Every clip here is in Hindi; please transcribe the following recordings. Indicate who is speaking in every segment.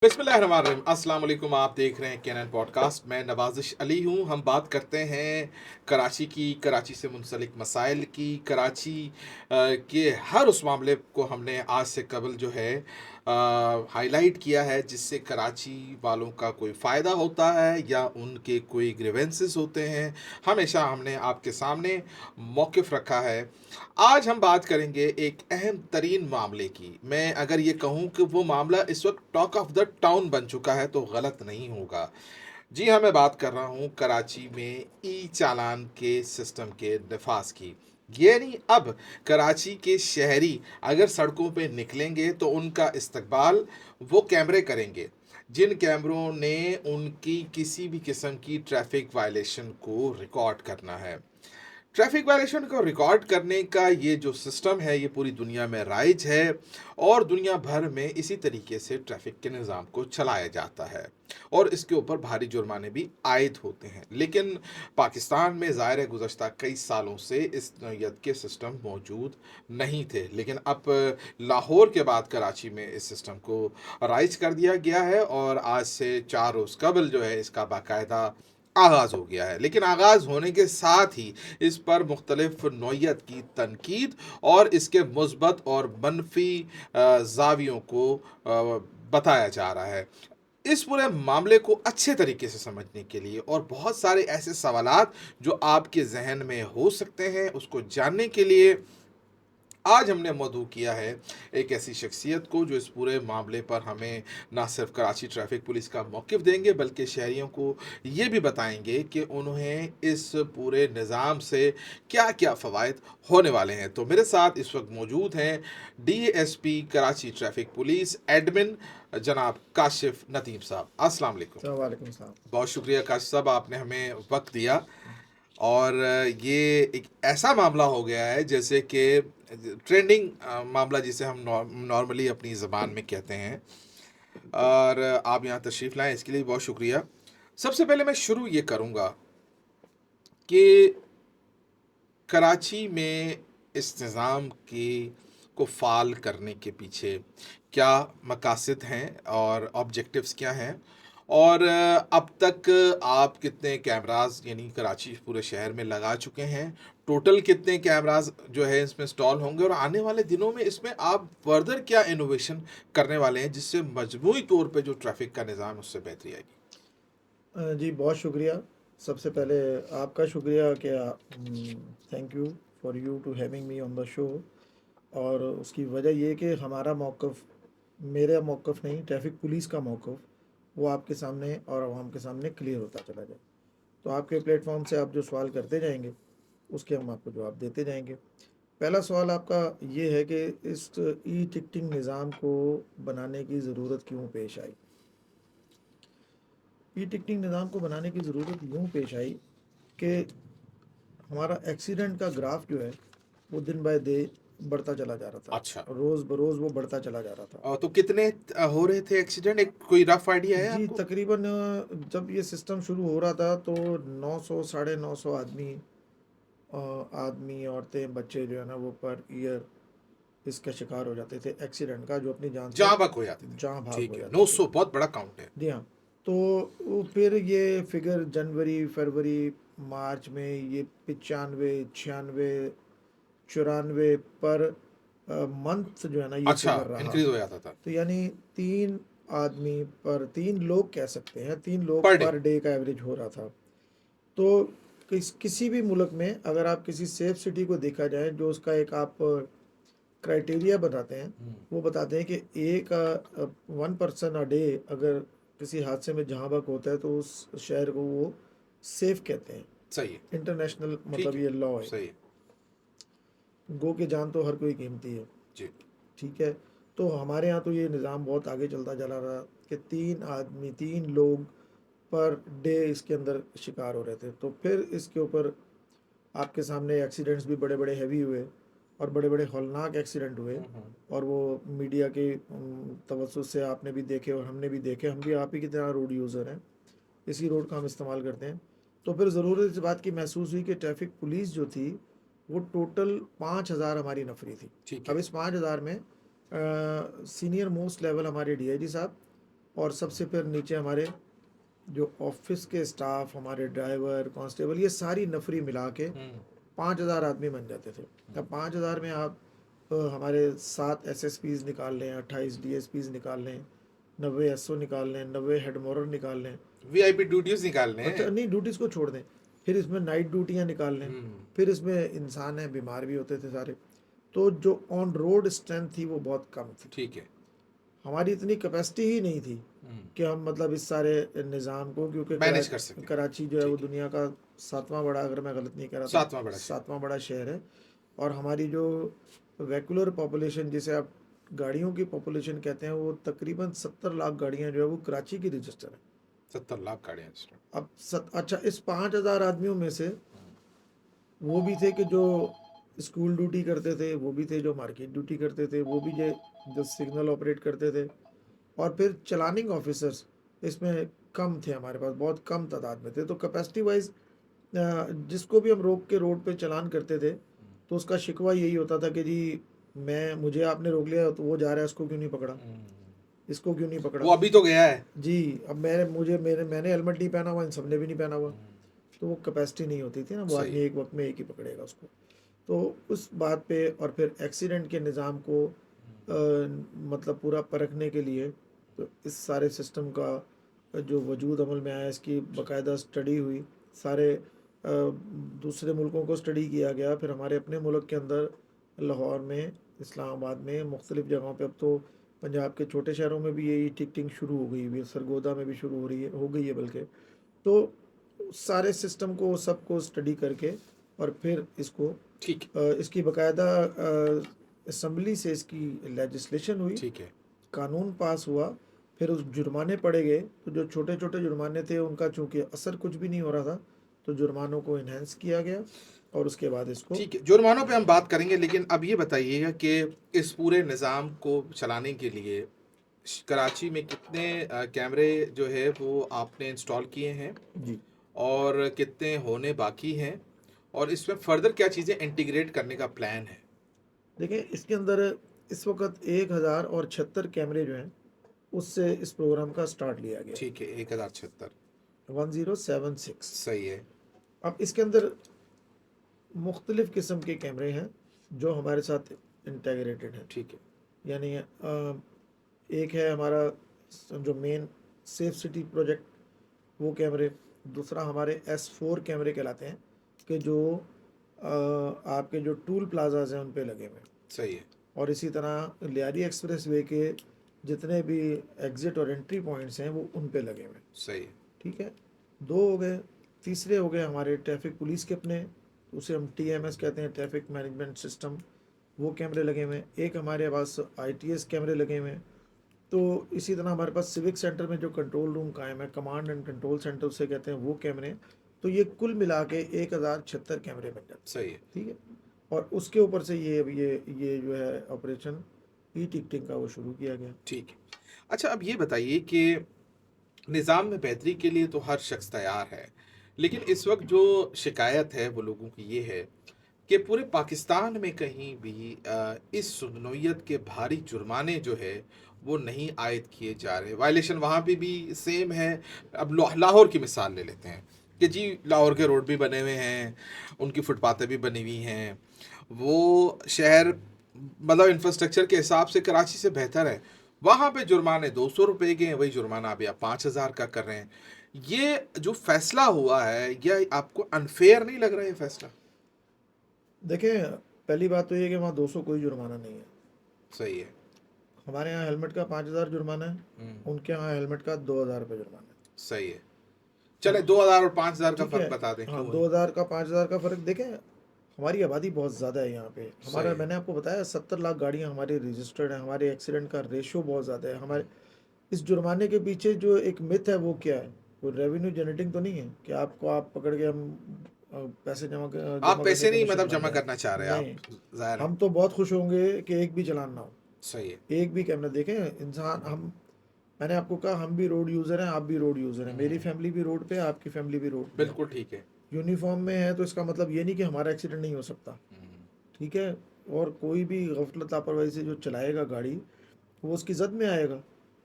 Speaker 1: बिस्मिल्लाहिर्रहमानिर्रहीम। अस्सलाम वालेकुम। आप देख रहे हैं कैनन पॉडकास्ट। मैं नवाजिश अली हूँ। हम बात करते हैं कराची की, कराची से मुंसलिक मसाइल की, कराची के हर उस मामले को हमने आज से कबल जो है हाईलाइट किया है जिससे कराची वालों का कोई फ़ायदा होता है या उनके कोई ग्रीवेंसेस होते हैं। हमेशा हमने आपके सामने मौक़िफ़ रखा है। आज हम बात करेंगे एक अहम तरीन मामले की। मैं अगर ये कहूँ कि वो मामला इस वक्त टॉक ऑफ द टाउन बन चुका है तो गलत नहीं होगा। जी हाँ, मैं बात कर रहा हूँ कराची में ई चालान के सिस्टम के नफाज की। यानी अब कराची के शहरी अगर सड़कों पे निकलेंगे तो उनका इस्तकबाल वो कैमरे करेंगे जिन कैमरों ने उनकी किसी भी किस्म की ट्रैफिक वायलेशन को रिकॉर्ड करना है। ट्रैफिक वायलेशन को रिकॉर्ड करने का ये जो सिस्टम है ये पूरी दुनिया में राइज है और दुनिया भर में इसी तरीके से ट्रैफिक के निज़ाम को चलाया जाता है और इसके ऊपर भारी जुर्माने भी आयद होते हैं। लेकिन पाकिस्तान में ज़ाहिर गुज़श्ता कई सालों से इस नौयत के सिस्टम मौजूद नहीं थे, लेकिन अब लाहौर के बाद कराची में इस सिस्टम को राइज कर दिया गया है और आज से 4 रोज़ कबल जो है इसका बाकायदा आगाज़ हो गया है। लेकिन आगाज़ होने के साथ ही इस पर मुख्तलिफ नौयत की तनकीद और इसके मुस्बत और मनफी ज़ावियों को बताया जा रहा है। इस पूरे मामले को अच्छे तरीके से समझने के लिए और बहुत सारे ऐसे सवालात जो आपके जहन में हो सकते हैं उसको जानने के लिए आज हमने मौदू किया है एक ऐसी शख्सियत को जो इस पूरे मामले पर हमें ना सिर्फ कराची ट्रैफिक पुलिस का मौक़िफ़ देंगे बल्कि शहरियों को ये भी बताएंगे कि उन्हें इस पूरे निज़ाम से क्या-क्या फ़वाइद होने वाले हैं। तो मेरे साथ इस वक्त मौजूद हैं DSP Karachi traffic police admin जनाब काशिफ नदीम साहब। अस्सलाम वालेकुम।
Speaker 2: वालेकुम सलाम।
Speaker 1: बहुत शुक्रिया काशिफ साहब, आपने हमें वक्त दिया। और ये एक ऐसा मामला हो गया है जैसे कि ट्रेंडिंग मामला जिसे हम नॉर्मली अपनी ज़बान में कहते हैं, और आप यहाँ तशरीफ़ लाएं इसके लिए बहुत शुक्रिया। सबसे पहले मैं शुरू ये करूँगा कि कराची में इस निज़ाम की को फ़ाल करने के पीछे क्या मकासद हैं और ऑब्जेक्टिव्स क्या हैं, और अब तक आप कितने कैमरास यानी कराची पूरे शहर में लगा चुके हैं, टोटल कितने कैमरास जो है इसमें इंस्टॉल होंगे और आने वाले दिनों में इसमें आप फर्दर क्या इनोवेशन करने वाले हैं जिससे मजमूई तौर पे जो ट्रैफिक का निज़ाम है उससे बेहतरी आएगी।
Speaker 2: जी बहुत शुक्रिया। सबसे पहले आपका शुक्रिया कि thank you for you to having me on the show. और उसकी वजह ये कि हमारा मौक़िफ़, मेरा मौक़िफ़ नहीं, ट्रैफिक पुलिस का मौक़िफ़ वो आपके सामने और आवाम के सामने क्लियर होता चला जाए। तो आपके प्लेटफॉर्म से आप जो सवाल करते जाएंगे उसके हम आपको जवाब देते जाएंगे। पहला सवाल आपका ये है कि इस ई टिकटिंग निज़ाम को बनाने की ज़रूरत क्यों पेश आई। ई टिकटिंग निज़ाम को बनाने की ज़रूरत यूँ पेश आई कि हमारा एक्सीडेंट का ग्राफ जो है वो दिन बाय डे बढ़ता चला जा रहा था,
Speaker 1: अच्छा।
Speaker 2: रोज़ बरोज़ वो बढ़ता चला जा रहा था।
Speaker 1: तो कितने हो रहे थे एक्सीडेंट, एक कोई रफ आइडिया है
Speaker 2: जी
Speaker 1: आपको?
Speaker 2: तकरीबन जब ये सिस्टम शुरू हो रहा था तो 900 साढ़े 900 आदमी, आदमी औरतें बच्चे जो है ना वो पर ईयर इसका शिकार हो जाते थे, एक्सीडेंट का, जो अपनी जान से
Speaker 1: जहाँ बक हो जाते थे।
Speaker 2: जहाँ भाग
Speaker 1: ठीक
Speaker 2: हो
Speaker 1: है,
Speaker 2: जाते थे।
Speaker 1: 900 बहुत बड़ा काउंट है।
Speaker 2: जी हाँ। तो फिर ये फिगर जनवरी फरवरी मार्च में ये 95 96 94 पर मंथ जो है ना ये
Speaker 1: अच्छा,
Speaker 2: फिगर रहा।
Speaker 1: इंक्रीज हो जाता था
Speaker 2: तो यानी 3 आदमी पर 3 लोग कह सकते हैं, 3 लोग
Speaker 1: पर डे।
Speaker 2: पर डे का एवरेज हो रहा था। तो किसी भी मुल्क में अगर आप किसी सेफ सिटी को देखा जाए, जो उसका एक आप क्राइटेरिया बताते हैं, वो बताते हैं कि एक 1 पर्सन अ डे अगर किसी हादसे में जहाँ बक होता है तो उस शहर को वो सेफ कहते हैं।
Speaker 1: सही है।
Speaker 2: इंटरनेशनल
Speaker 1: ठीक
Speaker 2: मतलब
Speaker 1: है।
Speaker 2: ये लॉ है।
Speaker 1: सही है।
Speaker 2: गो के जान तो हर कोई कीमती है।
Speaker 1: जी।
Speaker 2: ठीक है। तो हमारे यहाँ तो ये निज़ाम बहुत आगे चलता चला रहा कि 3 आदमी 3 लोग पर डे इसके अंदर शिकार हो रहे थे। तो फिर इसके ऊपर आपके सामने एक्सीडेंट्स भी बड़े बड़े हैवी हुए और बड़े बड़े हौलनाक एक्सीडेंट हुए। और वो मीडिया के तवज्जुह से आपने भी देखे और हमने भी देखे, हम भी आप ही की तरह रोड यूज़र हैं, इसी रोड का हम इस्तेमाल करते हैं। तो फिर ज़रूरत इस बात की महसूस हुई कि ट्रैफिक पुलिस जो थी वो टोटल 5,000 हमारी नफरी थी।
Speaker 1: ठीक
Speaker 2: अब
Speaker 1: है।
Speaker 2: इस 5,000 में सीनियर मोस्ट लेवल हमारे डीआईजी साहब, और सबसे फिर नीचे हमारे जो ऑफिस के स्टाफ, हमारे ड्राइवर, कांस्टेबल, ये सारी नफरी मिला के 5,000 आदमी बन जाते थे। अब 5,000 में आप हमारे 7 SSPs निकाल लें, 28 DSPs निकाल लें, 90 SO निकाल लें, 90 हेड मोरर निकाल लें।
Speaker 1: वीआईपी ड्यूटीज निकालने
Speaker 2: अच्छा
Speaker 1: हैं।
Speaker 2: नहीं, ड्यूटीज़ को छोड़ दें, फिर इसमें नाइट ड्यूटियाँ निकाल लें, फिर इसमें इंसान हैं, बीमार भी होते थे सारे। तो जो ऑन रोड स्ट्रेंथ थी वो बहुत कम थी।
Speaker 1: ठीक है।
Speaker 2: हमारी इतनी कैपेसिटी ही नहीं थी कि हम मतलब इस सारे निज़ाम को, क्योंकि
Speaker 1: मैनेज कर सकें।
Speaker 2: कराची जो है वो
Speaker 1: ठीक है।
Speaker 2: दुनिया का 7वां बड़ा, अगर मैं गलत नहीं कह रहा तो
Speaker 1: 7वां बड़ा शहर।
Speaker 2: 7वां बड़ा शहर है। और हमारी जो वैक्यूलर पॉपुलेशन, जिसे आप गाड़ियों की पॉपुलेशन कहते हैं, वो तकरीबन 70 लाख गाड़ियाँ जो है वो कराची की रजिस्टर है।
Speaker 1: 70 लाख गाड़ियाँ।
Speaker 2: अब अच्छा, इस 5,000 आदमियों में से वो भी थे कि जो स्कूल ड्यूटी करते थे, वो भी थे जो मार्केट ड्यूटी करते थे, वो भी जो सिग्नल ऑपरेट करते थे, और फिर चलानिंग ऑफिसर्स इसमें कम थे हमारे पास, बहुत कम तादाद में थे। तो कैपेसिटी वाइज जिसको भी हम रोक के रोड पे चलान करते थे तो उसका शिकवा यही होता था कि जी मुझे आपने रोक लिया तो वो जा रहा है, इसको क्यों नहीं पकड़ा, इसको क्यों नहीं पकड़ा।
Speaker 1: वो अभी तो गया है।
Speaker 2: जी, अब मैंने हेलमेट नहीं पहना हुआ, इन सबने भी नहीं पहना हुआ, तो वो कैपेसिटी नहीं होती थी ना, वो आदमी एक वक्त में एक ही पकड़ेगा उसको। तो उस बात पे, और फिर एक्सीडेंट के निज़ाम को मतलब पूरा परखने के लिए, तो इस सारे सिस्टम का जो वजूद अमल में आया, इसकी बाकायदा स्टडी हुई, सारे दूसरे मुल्कों को स्टडी किया गया, फिर हमारे अपने मुल्क के अंदर लाहौर में, इस्लामाबाद में, मुख्तलिफ़ जगहों पे, अब तो पंजाब के छोटे शहरों में भी यही टिकटिंग शुरू हो गई हुई है, सरगोदा में भी शुरू हो गई है बल्कि। तो सारे सिस्टम को, सबको स्टडी करके, और फिर इसको
Speaker 1: ठीक
Speaker 2: इसकी बाकायदा असम्बली से इसकी लेजिस्लेशन हुई,
Speaker 1: ठीक है।
Speaker 2: कानून पास हुआ, फिर उस जुर्माने पड़े गए। तो जो छोटे छोटे जुर्माने थे उनका चूंकि असर कुछ भी नहीं हो रहा था, तो जुर्मानों को इन्हेंस किया गया, और उसके बाद इसको
Speaker 1: ठीक है, जुर्मानों पे हम बात करेंगे, लेकिन अब ये बताइएगा कि इस पूरे निज़ाम को चलाने के लिए कराची में कितने कैमरे जो है वो आपने इंस्टॉल किए हैं,
Speaker 2: जी
Speaker 1: और कितने होने बाकी हैं, और इसमें फर्दर क्या चीज़ें इंटीग्रेट करने का प्लान है?
Speaker 2: देखिए, इसके अंदर इस वक्त 1,076 कैमरे जो हैं उससे इस प्रोग्राम का स्टार्ट लिया गया,
Speaker 1: ठीक है, 1076।
Speaker 2: 1076।
Speaker 1: सही है।
Speaker 2: अब इसके अंदर मुख्तलिफ़ किस्म के कैमरे हैं जो हमारे साथ इंटेग्रेटेड हैं।
Speaker 1: ठीक है।
Speaker 2: यानी एक है हमारा जो मेन सेफ सिटी प्रोजेक्ट, वो कैमरे। दूसरा हमारे S4 कैमरे कहलाते हैं, कि जो आपके जो टूल प्लाजाज हैं उन पे लगे हुए हैं।
Speaker 1: सही है।
Speaker 2: और इसी तरह लियारी एक्सप्रेस वे के जितने भी एग्ज़िट और एंट्री पॉइंट्स हैं वो उन पे लगे हुए हैं।
Speaker 1: सही है।
Speaker 2: ठीक है, 2 हो गए। तीसरे हो गए हमारे ट्रैफिक पुलिस के अपने, उसे हम TMS कहते हैं, ट्रैफिक मैनेजमेंट सिस्टम, वो कैमरे लगे हुए हैं। एक हमारे पास ITS कैमरे लगे हुए हैं। तो इसी तरह हमारे पास सिविक सेंटर में जो कंट्रोल रूम कायम है, कमांड एंड कंट्रोल सेंटर उसे कहते हैं, वो कैमरे। तो ये कुल मिला के 1,076 कैमरे बन जाते हैं।
Speaker 1: सही है।
Speaker 2: ठीक है, और उसके ऊपर से ये जो है ऑपरेशन टिकटिंग का वो शुरू किया गया।
Speaker 1: ठीक है। अच्छा, अब ये बताइए कि निज़ाम में बेहतरी के लिए तो हर शख्स तैयार है, लेकिन इस वक्त जो शिकायत है वो लोगों की ये है कि पूरे पाकिस्तान में कहीं भी इस नौइयत के भारी जुर्माने जो है वो नहीं आयद किए जा रहे। वायलेशन वहाँ पे भी सेम है। अब लाहौर की मिसाल ले लेते हैं कि जी लाहौर के रोड भी बने हुए हैं, उनकी फुटपाथें भी बनी हुई हैं, वो शहर मतलब इंफ्रास्ट्रक्चर के हिसाब से कराची से बेहतर है। वहाँ पे जुर्माने 200 रुपये के हैं, वही जुर्माना अभी आप 5,000 का कर रहे हैं। ये जो फैसला हुआ है, यह आपको अनफेयर नहीं लग रहा है ये फैसला?
Speaker 2: देखें, पहली बात तो ये कि वहाँ 200 कोई जुर्माना नहीं है।
Speaker 1: सही है।
Speaker 2: हमारे यहाँ हेलमेट का 5,000 जुर्माना है, उनके यहाँ हेलमेट का 2,000 रुपये जुर्माना है।
Speaker 1: सही है। चले 2,000 और 5,000 का
Speaker 2: ठीक है,
Speaker 1: फर्क बता दें
Speaker 2: हाँ,
Speaker 1: क्यों है?
Speaker 2: 2,000 का 5,000 का फ़र्क। देखें, हमारी आबादी बहुत ज़्यादा है यहाँ पे। हमारा,
Speaker 1: सही है।
Speaker 2: मैंने आपको बताया, 70 लाख गाड़ियाँ हमारी रजिस्टर्ड हैं। हमारे एक्सीडेंट का रेशो बहुत ज़्यादा है। हमारे इस जुर्माने के पीछे जो एक मिथ है वो क्या है, वो रेवेन्यू जनरेटिंग तो नहीं है कि आप पकड़ के हम पैसे जमा
Speaker 1: आप पैसे
Speaker 2: करने
Speaker 1: नहीं
Speaker 2: का
Speaker 1: मतलब
Speaker 2: मशक्क़त
Speaker 1: जमा
Speaker 2: लग
Speaker 1: करना चाह रहे हैं
Speaker 2: नहीं,
Speaker 1: आप, जाहिर है।
Speaker 2: हम तो बहुत खुश होंगे कि एक भी चालान ना हो,
Speaker 1: सही है।
Speaker 2: एक भी कैमरा। देखें, इंसान, मैंने आपको कहा, हम भी रोड यूज़र हैं, आप भी रोड यूज़र हैं, मेरी फैमिली भी रोड पे है, आपकी फैमिली भी रोड पे है,
Speaker 1: बिल्कुल ठीक है।
Speaker 2: यूनिफॉर्म में है, तो इसका मतलब ये नहीं कि हमारा एक्सीडेंट नहीं हो सकता। ठीक है, और कोई भी गफलत लापरवाही से जो चलाएगा गाड़ी, वो उसकी जद में आएगा।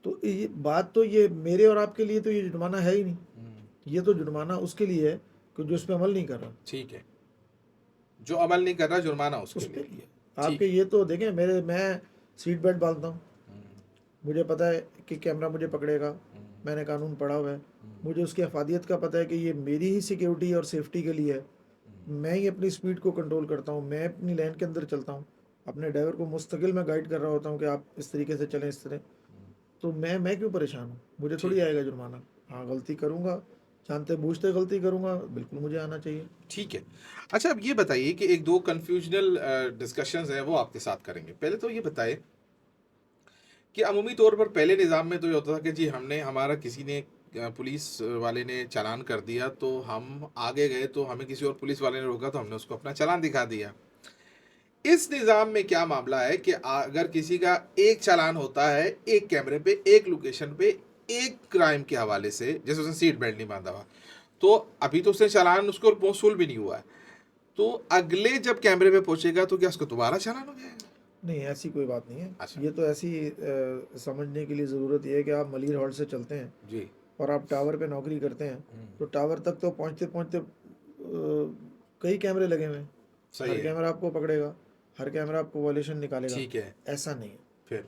Speaker 2: तो ये बात तो ये मेरे और आपके लिए तो ये जुर्माना है ही नहीं, ये तो जुर्माना उसके लिए है कि जो इस पे अमल नहीं कर रहा,
Speaker 1: ठीक है, जो अमल नहीं कर रहा जुर्माना उसके
Speaker 2: उस पे
Speaker 1: लिए।
Speaker 2: लिए।
Speaker 1: ठीक
Speaker 2: आपके ये तो देखें, मैं सीट बेल्ट बांधता हूँ,
Speaker 1: हम्म,
Speaker 2: मुझे पता है कि कैमरा मुझे पकड़ेगा,
Speaker 1: हम्म,
Speaker 2: मैंने कानून पढ़ा हुआ है,
Speaker 1: हम्म,
Speaker 2: मुझे उसकी अफादियत का पता है कि ये मेरी ही सिक्योरिटी और सेफ्टी के लिए है। मैं ही अपनी स्पीड को कंट्रोल करता हूँ, मैं अपनी लाइन के अंदर चलता हूँ, अपने ड्राइवर को मुस्तकिल मैं गाइड कर रहा होता हूँ कि आप इस तरीके से चलें, इस तरह। तो मैं क्यों परेशान हूँ, मुझे थोड़ी
Speaker 1: ठीक है,
Speaker 2: आएगा जुर्माना। हाँ, गलती करूँगा, जानते बूझते गलती करूँगा, बिल्कुल मुझे आना चाहिए।
Speaker 1: ठीक है। अच्छा, अब ये बताइए कि एक दो कन्फ्यूजनल डिस्कशंस हैं वो आपके साथ करेंगे। पहले तो ये बताइए कि अमूमी तौर पर पहले निज़ाम में तो ये होता था कि जी हमने हमारा किसी ने पुलिस वाले ने चालान कर दिया तो हम आगे गए, तो हमें किसी और पुलिस वाले ने रोका तो हमने उसको अपना चालान दिखा दिया। इस निज़ाम में क्या मामला है कि अगर किसी का एक चालान होता है, एक कैमरे पे, एक लोकेशन पे, एक क्राइम के हवाले से, जैसे उसने सीट बेल्ट नहीं बांधा हुआ, तो अभी तो उसने चालान उसको मौसूल भी नहीं हुआ है, तो अगले जब कैमरे पे पहुंचेगा तो क्या उसको दोबारा चालान हो जाएगा?
Speaker 2: नहीं, ऐसी कोई बात नहीं है।
Speaker 1: अच्छा।
Speaker 2: ये तो ऐसी समझने के लिए ज़रूरत ये है कि आप मलिर हॉल से चलते हैं
Speaker 1: जी।
Speaker 2: और आप टावर पे नौकरी करते हैं, तो टावर तक तो पहुंचते पहुंचते कई कैमरे लगे हुए हैं,
Speaker 1: सही
Speaker 2: हर
Speaker 1: है।
Speaker 2: कैमरा आपको पकड़ेगा, हर कैमरा आपको वॉयलेशन निकालेगा।
Speaker 1: ठीक है।
Speaker 2: ऐसा नहीं है,
Speaker 1: फिर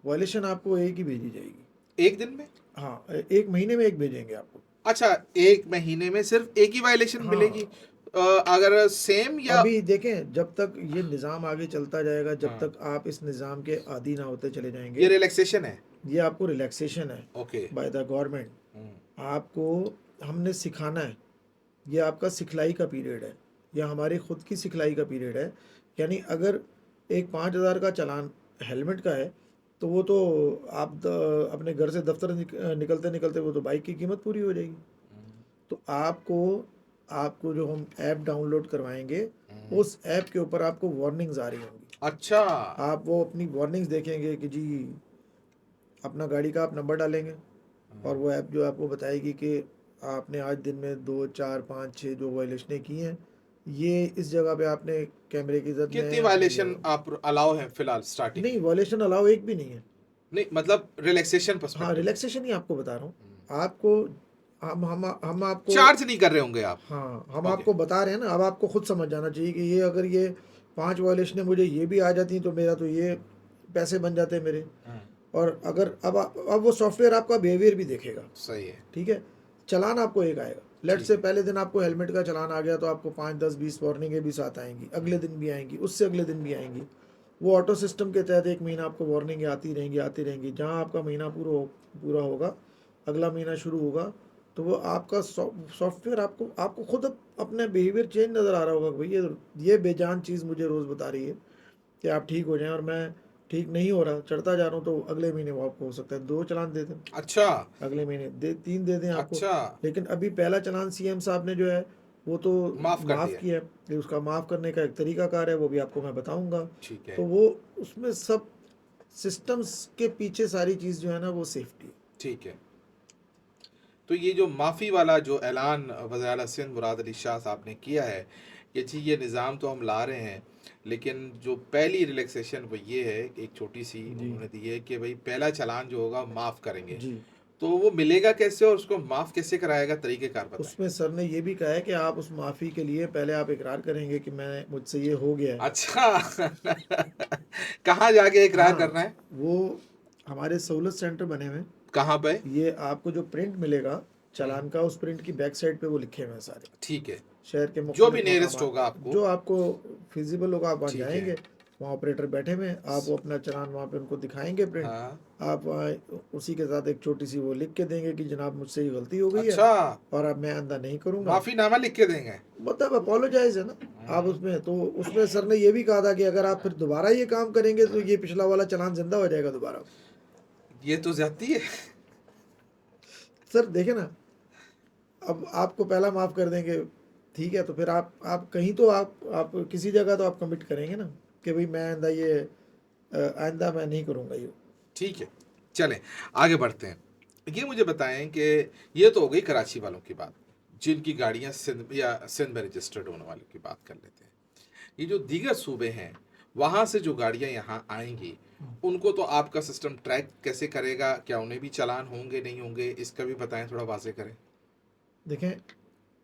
Speaker 2: वॉयलेशन आपको एक ही भेजी जाएगी।
Speaker 1: एक दिन में?
Speaker 2: हाँ, एक महीने में एक भेजेंगे आपको।
Speaker 1: अच्छा, एक महीने में सिर्फ एक ही वायलेशन मिलेगी?
Speaker 2: हाँ,
Speaker 1: अगर सेम या
Speaker 2: अभी देखें, जब तक ये निज़ाम आगे चलता जाएगा, जब
Speaker 1: हाँ,
Speaker 2: तक आप इस निज़ाम के आदी ना होते चले
Speaker 1: ये
Speaker 2: जाएंगे,
Speaker 1: रिलैक्सेशन है?
Speaker 2: ये आपको रिलैक्सेशन है
Speaker 1: okay.
Speaker 2: By the government.
Speaker 1: Hmm,
Speaker 2: आपको हमने सिखाना है, ये आपका सिखलाई का पीरियड है, या हमारी खुद की सिखलाई का पीरियड है। यानी अगर एक 5,000 का चालान हेलमेट का है, तो वो तो आप अपने घर से दफ्तर निकलते निकलते वो तो बाइक की कीमत पूरी हो जाएगी। तो आपको आपको जो हम ऐप डाउनलोड करवाएंगे, उस ऐप के ऊपर आपको वार्निंग्स आ रही होंगी।
Speaker 1: अच्छा।
Speaker 2: आप वो अपनी वार्निंग्स देखेंगे कि जी, अपना गाड़ी का आप नंबर डालेंगे, और वो ऐप जो आपको बताएगी कि आपने आज दिन में 2, 4, 5, 6 जो वायलेशनें की हैं, ये इस जगह पे आपने कैमरे की जद में
Speaker 1: कितनी
Speaker 2: अपनी
Speaker 1: वायलेशन आप अलाउ है फिलहाल स्टार्टिंग
Speaker 2: नहीं,
Speaker 1: में?
Speaker 2: वायलेशन अलाउ एक भी नहीं है।
Speaker 1: नहीं, मतलब रिलैक्सेशन
Speaker 2: हाँ,
Speaker 1: पर्सपेक्टिव।
Speaker 2: रिलैक्सेशन ही आपको बता रहा हूँ। आपको हम आपको
Speaker 1: चार्ज नहीं कर रहे होंगे आप?
Speaker 2: हाँ, हम
Speaker 1: ओके।
Speaker 2: आपको बता रहे हैं ना, अब आपको खुद समझ जाना चाहिए कि ये अगर ये 5 वायलेशनें मुझे ये भी आ जाती तो मेरा तो ये पैसे बन जाते मेरे। और अगर अब वो सॉफ्टवेयर आपका बिहेवियर भी देखेगा।
Speaker 1: सही है।
Speaker 2: ठीक है, चलान आपको एक आएगा, लेट
Speaker 1: ठीक
Speaker 2: से
Speaker 1: है।
Speaker 2: पहले दिन आपको हेलमेट का चलान आ गया तो आपको 5, 10, 20 वार्निंगें भी साथ आएंगी, अगले दिन भी आएंगी, उससे अगले दिन भी आएंगी। वो ऑटो सिस्टम के तहत एक महीना आपको वार्निंगें आती रहेंगी। जहाँ आपका महीना पूरा होगा, अगला महीना शुरू होगा, तो वो आपका सॉफ्टवेयर आपको आपको खुद अपने बिहेवियर चेंज नज़र आ रहा होगा कि भाई ये बेजान चीज़ मुझे रोज़ बता रही है कि आप ठीक हो जाएं, और मैं ठीक नहीं हो रहा, चढ़ता जा रहा हूँ, तो अगले महीने वो आपको हो सकता है 2 चालान दे दें,
Speaker 1: अच्छा।
Speaker 2: अगले महीने 3 दे दें आपको।
Speaker 1: अच्छा।
Speaker 2: लेकिन अभी पहला चालान सीएम साहब ने जो है वो तो
Speaker 1: माफ कर
Speaker 2: माफ़
Speaker 1: दिया?
Speaker 2: किया है, ये उसका माफ़ करने का एक तरीकाकार है, वो भी आपको मैं बताऊंगा।
Speaker 1: ठीक है।
Speaker 2: तो वो उसमें सब सिस्टम्स के पीछे सारी चीज़ जो है ना वो सेफ्टी।
Speaker 1: ठीक है। तो ये जो माफ़ी वाला जो ऐलान वज़ीर आला सिंध मुराद अली शाह साहब ने किया है कि जी ये निज़ाम तो हम ला रहे हैं, लेकिन जो पहली रिलैक्सेशन वो ये है, एक छोटी सी
Speaker 2: जी
Speaker 1: उन्होंने दी है कि भाई पहला चालान जो होगा माफ़ करेंगे।
Speaker 2: जी,
Speaker 1: तो वो मिलेगा कैसे और उसको माफ़ कैसे कराएगा, तरीक़ेकार बताएं?
Speaker 2: उसमें सर ने ये भी कहा है कि आप उस माफ़ी के लिए पहले आप इकरार करेंगे कि मैं मुझसे ये हो गया है।
Speaker 1: अच्छा। कहाँ जाके इकरार
Speaker 2: हाँ,
Speaker 1: करना है?
Speaker 2: वो हमारे सहूलत सेंटर बने हुए हैं।
Speaker 1: कहाँ पे?
Speaker 2: ये आपको जो प्रिंट मिलेगा
Speaker 1: हम्म,
Speaker 2: चालान का, उस प्रिंट की बैक साइड पे वो लिखे हुए हैं सारे,
Speaker 1: ठीक है।
Speaker 2: शहर के
Speaker 1: जो भी
Speaker 2: मुख्तलिफ
Speaker 1: नियरेस्ट
Speaker 2: मकामात
Speaker 1: होगा
Speaker 2: पे।
Speaker 1: आपको।
Speaker 2: जो आपको फिजिबल होगा आप वहाँ
Speaker 1: ठीक है।
Speaker 2: जाएंगे, वहाँ ऑपरेटर बैठे हुए हैं, आप वो अपना चालान वहाँ पे उनको दिखाएंगे प्रिंट।
Speaker 1: हाँ।
Speaker 2: आप वहाँ उसी के साथ एक छोटी सी वो लिख के देंगे कि जनाब मुझसे ये गलती हो गई है,
Speaker 1: अच्छा,
Speaker 2: और अब मैं आइंदा नहीं करूँगा,
Speaker 1: माफ़ीनामा लिख के देंगे?
Speaker 2: मतलब अपोलोजाइज है ना आप उसमें। तो उसमें सर ने ये भी कहा था कि अगर आप फिर दोबारा ये काम करेंगे तो ये पिछला वाला चालान जिंदा हो जाएगा दोबारा।
Speaker 1: ये तो ज्यादती है।
Speaker 2: सर देखे ना, अब आपको पहला माफ़ कर देंगे, ठीक है, तो फिर आप कहीं तो आप किसी जगह तो आप कमिट करेंगे ना कि भाई मैं आइंदा ये आइंदा मैं नहीं करूँगा ये।
Speaker 1: ठीक है, चलें आगे बढ़ते हैं। ये मुझे बताएं कि ये तो हो गई कराची वालों की बात, जिनकी गाड़ियां सिंध या सिंध में रजिस्टर्ड होने वालों की बात कर लेते हैं। ये जो दीगर सूबे हैं वहाँ से जो गाड़ियाँ यहाँ आएंगी उनको तो आपका सिस्टम ट्रैक कैसे करेगा? क्या उन्हें भी चालान होंगे नहीं होंगे? इसका भी बताएं, थोड़ा वाज़ेह करें।
Speaker 2: देखें,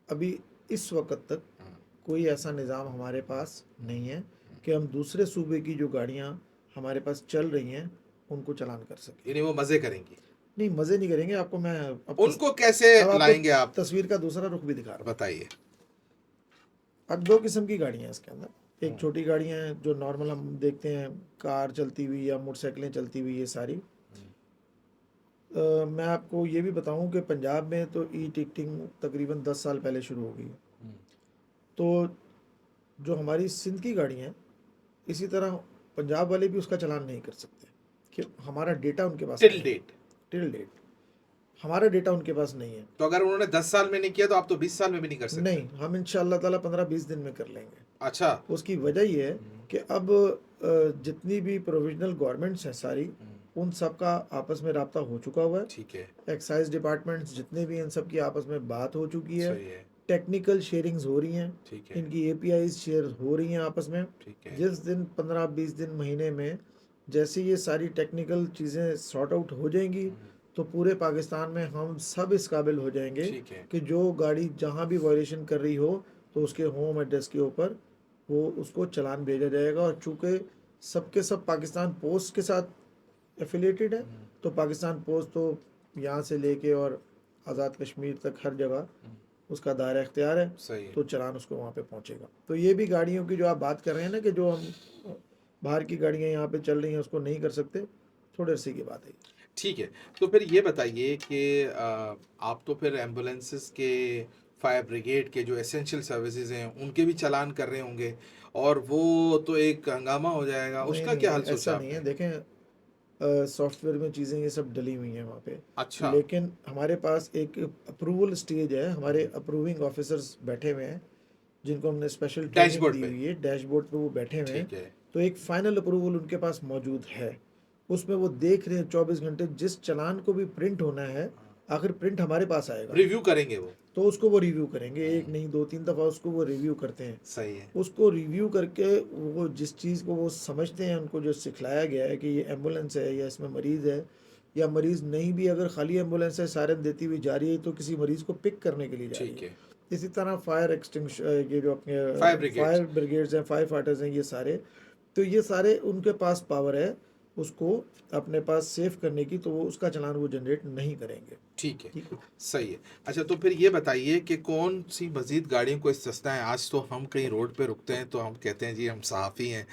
Speaker 2: अभी इस वक्त तक
Speaker 1: हाँ,
Speaker 2: कोई ऐसा निज़ाम हमारे पास नहीं है कि हम दूसरे सूबे की जो गाड़ियाँ हमारे पास चल रही हैं उनको चालान कर सकें।
Speaker 1: यानी वो मज़े करेंगे।
Speaker 2: नहीं, मज़े नहीं करेंगे। आपको मैं
Speaker 1: उनको कैसे
Speaker 2: अब आपको
Speaker 1: लाएंगे आप?
Speaker 2: तस्वीर का दूसरा रुख भी दिखा रहा हूँ।
Speaker 1: बताइए।
Speaker 2: अब दो किस्म की गाड़ियाँ हैं इसके अंदर। एक छोटी गाड़ियाँ हैं जो नॉर्मल हम देखते हैं, कार चलती हुई या मोटरसाइकिलें चलती हुई, ये सारी। मैं आपको ये भी बताऊं कि पंजाब में तो ई टिकटिंग तकरीबन 10 साल पहले शुरू हो गई है। तो जो हमारी सिंध की गाड़ियाँ हैं, इसी तरह पंजाब वाले भी उसका चालान नहीं कर सकते कि हमारा डेटा उनके पास
Speaker 1: टिल डेट।
Speaker 2: टिल डेट हमारा डेटा उनके पास नहीं है।
Speaker 1: तो अगर उन्होंने 10 साल में नहीं किया तो आप तो 20 साल में भी नहीं कर सकते।
Speaker 2: नहीं, हम इंशाअल्लाह ताला 15-20 दिन में कर लेंगे।
Speaker 1: अच्छा।
Speaker 2: उसकी वजह ये है कि अब जितनी भी प्रोविजनल गवर्नमेंट्स हैं सारी, उन सब का आपस में राब्ता हो चुका हुआ है।
Speaker 1: ठीक है।
Speaker 2: एक्साइज डिपार्टमेंट्स जितने भी, इन सब की आपस में बात हो चुकी है।
Speaker 1: सही है।
Speaker 2: टेक्निकल शेयरिंग्स हो रही हैं,
Speaker 1: ठीक है।
Speaker 2: इनकी एपीआईज शेयर हो रही हैं आपस में।
Speaker 1: ठीक है।
Speaker 2: जिस दिन 15-20 दिन, महीने में जैसे ये सारी टेक्निकल चीज़ें सॉर्ट आउट हो जाएंगी तो पूरे पाकिस्तान में हम सब इस काबिल हो जाएंगे
Speaker 1: ठीक है।
Speaker 2: कि जो गाड़ी जहाँ भी वायलेशन कर रही हो तो उसके होम एड्रेस के ऊपर वो उसको चालान भेजा जाएगा। और चूँकि सबके सब पाकिस्तान पोस्ट के साथ एफिलिएटेड है, तो पाकिस्तान पोस्ट तो यहाँ से लेके और आज़ाद कश्मीर तक हर जगह उसका दायरा इख्तियार है,
Speaker 1: सही है।
Speaker 2: तो चालान उसको वहाँ पे पहुँचेगा। तो ये भी गाड़ियों की जो आप बात कर रहे हैं ना कि जो हम बाहर की गाड़ियाँ यहाँ पे चल रही हैं उसको नहीं कर सकते, थोड़ी अर्से की बात है।
Speaker 1: ठीक है। तो फिर ये बताइए कि आप तो फिर एम्बुलेंसेस के, फायर ब्रिगेड के जो एसेंशियल सर्विसेज हैं उनके भी चालान कर रहे होंगे और वो तो एक हंगामा हो जाएगा,
Speaker 2: नहीं
Speaker 1: उसका
Speaker 2: नहीं,
Speaker 1: क्या हल सोचा
Speaker 2: ऐसा नहीं है।
Speaker 1: आपने?
Speaker 2: देखें, सॉफ्टवेयर में चीज़ें ये सब डली हुई हैं वहाँ पे,
Speaker 1: अच्छा।
Speaker 2: लेकिन हमारे पास एक अप्रूवल स्टेज है। हमारे अप्रूविंग ऑफिसर्स बैठे हुए हैं जिनको हमने स्पेशल ट्रेनिंग
Speaker 1: डैशबोर्ड
Speaker 2: दी
Speaker 1: पे।
Speaker 2: हुई है। डैशबोर्ड पे वो बैठे हुए हैं।
Speaker 1: ठीक है।
Speaker 2: तो एक फाइनल अप्रूवल उनके पास मौजूद है, उसमें वो देख रहे हैं 24 घंटे। जिस चालान को भी प्रिंट होना है, आखिर प्रिंट हमारे पास आएगा
Speaker 1: रिव्यू करेंगे वो।
Speaker 2: तो उसको वो रिव्यू करेंगे। एक नहीं, 2-3 दफ़ा उसको वो रिव्यू करते हैं।
Speaker 1: सही है।
Speaker 2: उसको रिव्यू करके वो जिस चीज़ को वो समझते हैं, उनको जो सिखलाया गया है कि ये एम्बुलेंस है या इसमें मरीज़ है, या मरीज़ नहीं भी अगर खाली एम्बुलेंस है सायरन देती हुई जा रही है तो किसी मरीज़ को पिक करने के लिए जा रही
Speaker 1: ठीक
Speaker 2: है।
Speaker 1: है।
Speaker 2: इसी तरह फायर एक्सटिंग्विश, ये जो अपने
Speaker 1: फायर ब्रिगेड।
Speaker 2: फायर ब्रिगेड्स हैं, फायर फाइटर्स हैं, ये सारे, तो ये सारे उनके पास पावर है उसको अपने पास सेव करने की, तो वो उसका चालान वो जनरेट नहीं करेंगे।
Speaker 1: ठीक है।
Speaker 2: ठीक है।
Speaker 1: सही है। अच्छा, तो फिर ये बताइए कि कौन सी मज़ीद गाड़ियों को सस्ता है? आज तो हम कहीं रोड पे रुकते हैं तो हम कहते हैं जी हम सहाफ़ी हैं,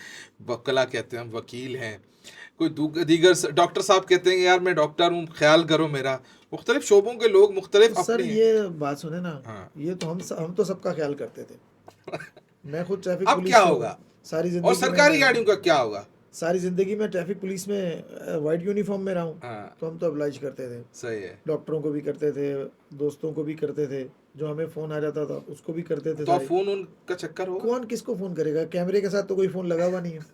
Speaker 1: वकला कहते हैं हम वकील हैं, कोई दीगर डॉक्टर साहब कहते हैं यार मैं डॉक्टर हूँ, ख्याल करो मेरा। मुख्तलिफ शोबों के लोग मुख्तलिफ
Speaker 2: सर
Speaker 1: अपने।
Speaker 2: ये बात सुने ना,
Speaker 1: हाँ।
Speaker 2: ये तो हम तो सबका ख्याल करते थे। मैं खुद ट्रैफिक
Speaker 1: अब
Speaker 2: पुलिस
Speaker 1: क्या
Speaker 2: में हूँ।
Speaker 1: होगा?
Speaker 2: सारी
Speaker 1: और
Speaker 2: ज़िंदगी
Speaker 1: सरकारी
Speaker 2: में
Speaker 1: गाड़ियों का क्या होगा?
Speaker 2: सारी ज़िंदगी में ट्रैफिक पुलिस में वाइट यूनिफॉर्म में रहा हूँ,
Speaker 1: हाँ।
Speaker 2: तो हम तो अब्लाइज करते थे।
Speaker 1: सही है।
Speaker 2: डॉक्टरों को भी करते थे, दोस्तों को भी करते थे, जो हमें फ़ोन आ जाता था उसको भी करते थे
Speaker 1: तो अब
Speaker 2: सारे।
Speaker 1: फ़ोन उनका चक्कर होगा।
Speaker 2: कौन किसको फ़ोन करेगा? कैमरे के साथ तो कोई फ़ोन लगा हुआ नहीं है।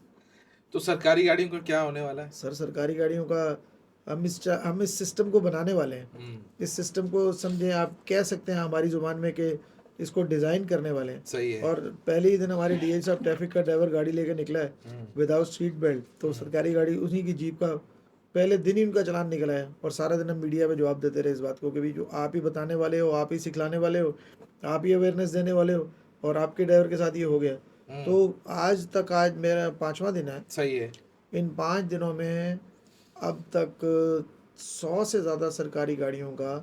Speaker 1: तो सरकारी गाड़ियों का क्या होने वाला है?
Speaker 2: सर सरकारी गाड़ियों का हम इस सिस्टम को बनाने वाले हैं। इस सिस्टम को समझें, आप कह सकते हैं हमारी ज़ुबान में कि इसको डिज़ाइन करने वाले हैं।
Speaker 1: सही है।
Speaker 2: और पहले ही दिन हमारे डीएल साहब ट्रैफिक का ड्राइवर गाड़ी लेकर निकला है विदाउट सीट बेल्ट, तो सरकारी गाड़ी उन्हीं की जीप का पहले दिन ही उनका चालान निकला है। और सारा दिन हम मीडिया में जवाब देते रहे इस बात को कि भाई जो आप ही बताने वाले हो, आप ही सिखलाने वाले हो, आप ही अवेयरनेस देने वाले हो, और आपके ड्राइवर के साथ ये हो गया। तो आज मेरा 5वां दिन है।
Speaker 1: सही है।
Speaker 2: इन 5 दिनों में अब तक 100 से ज़्यादा सरकारी गाड़ियों का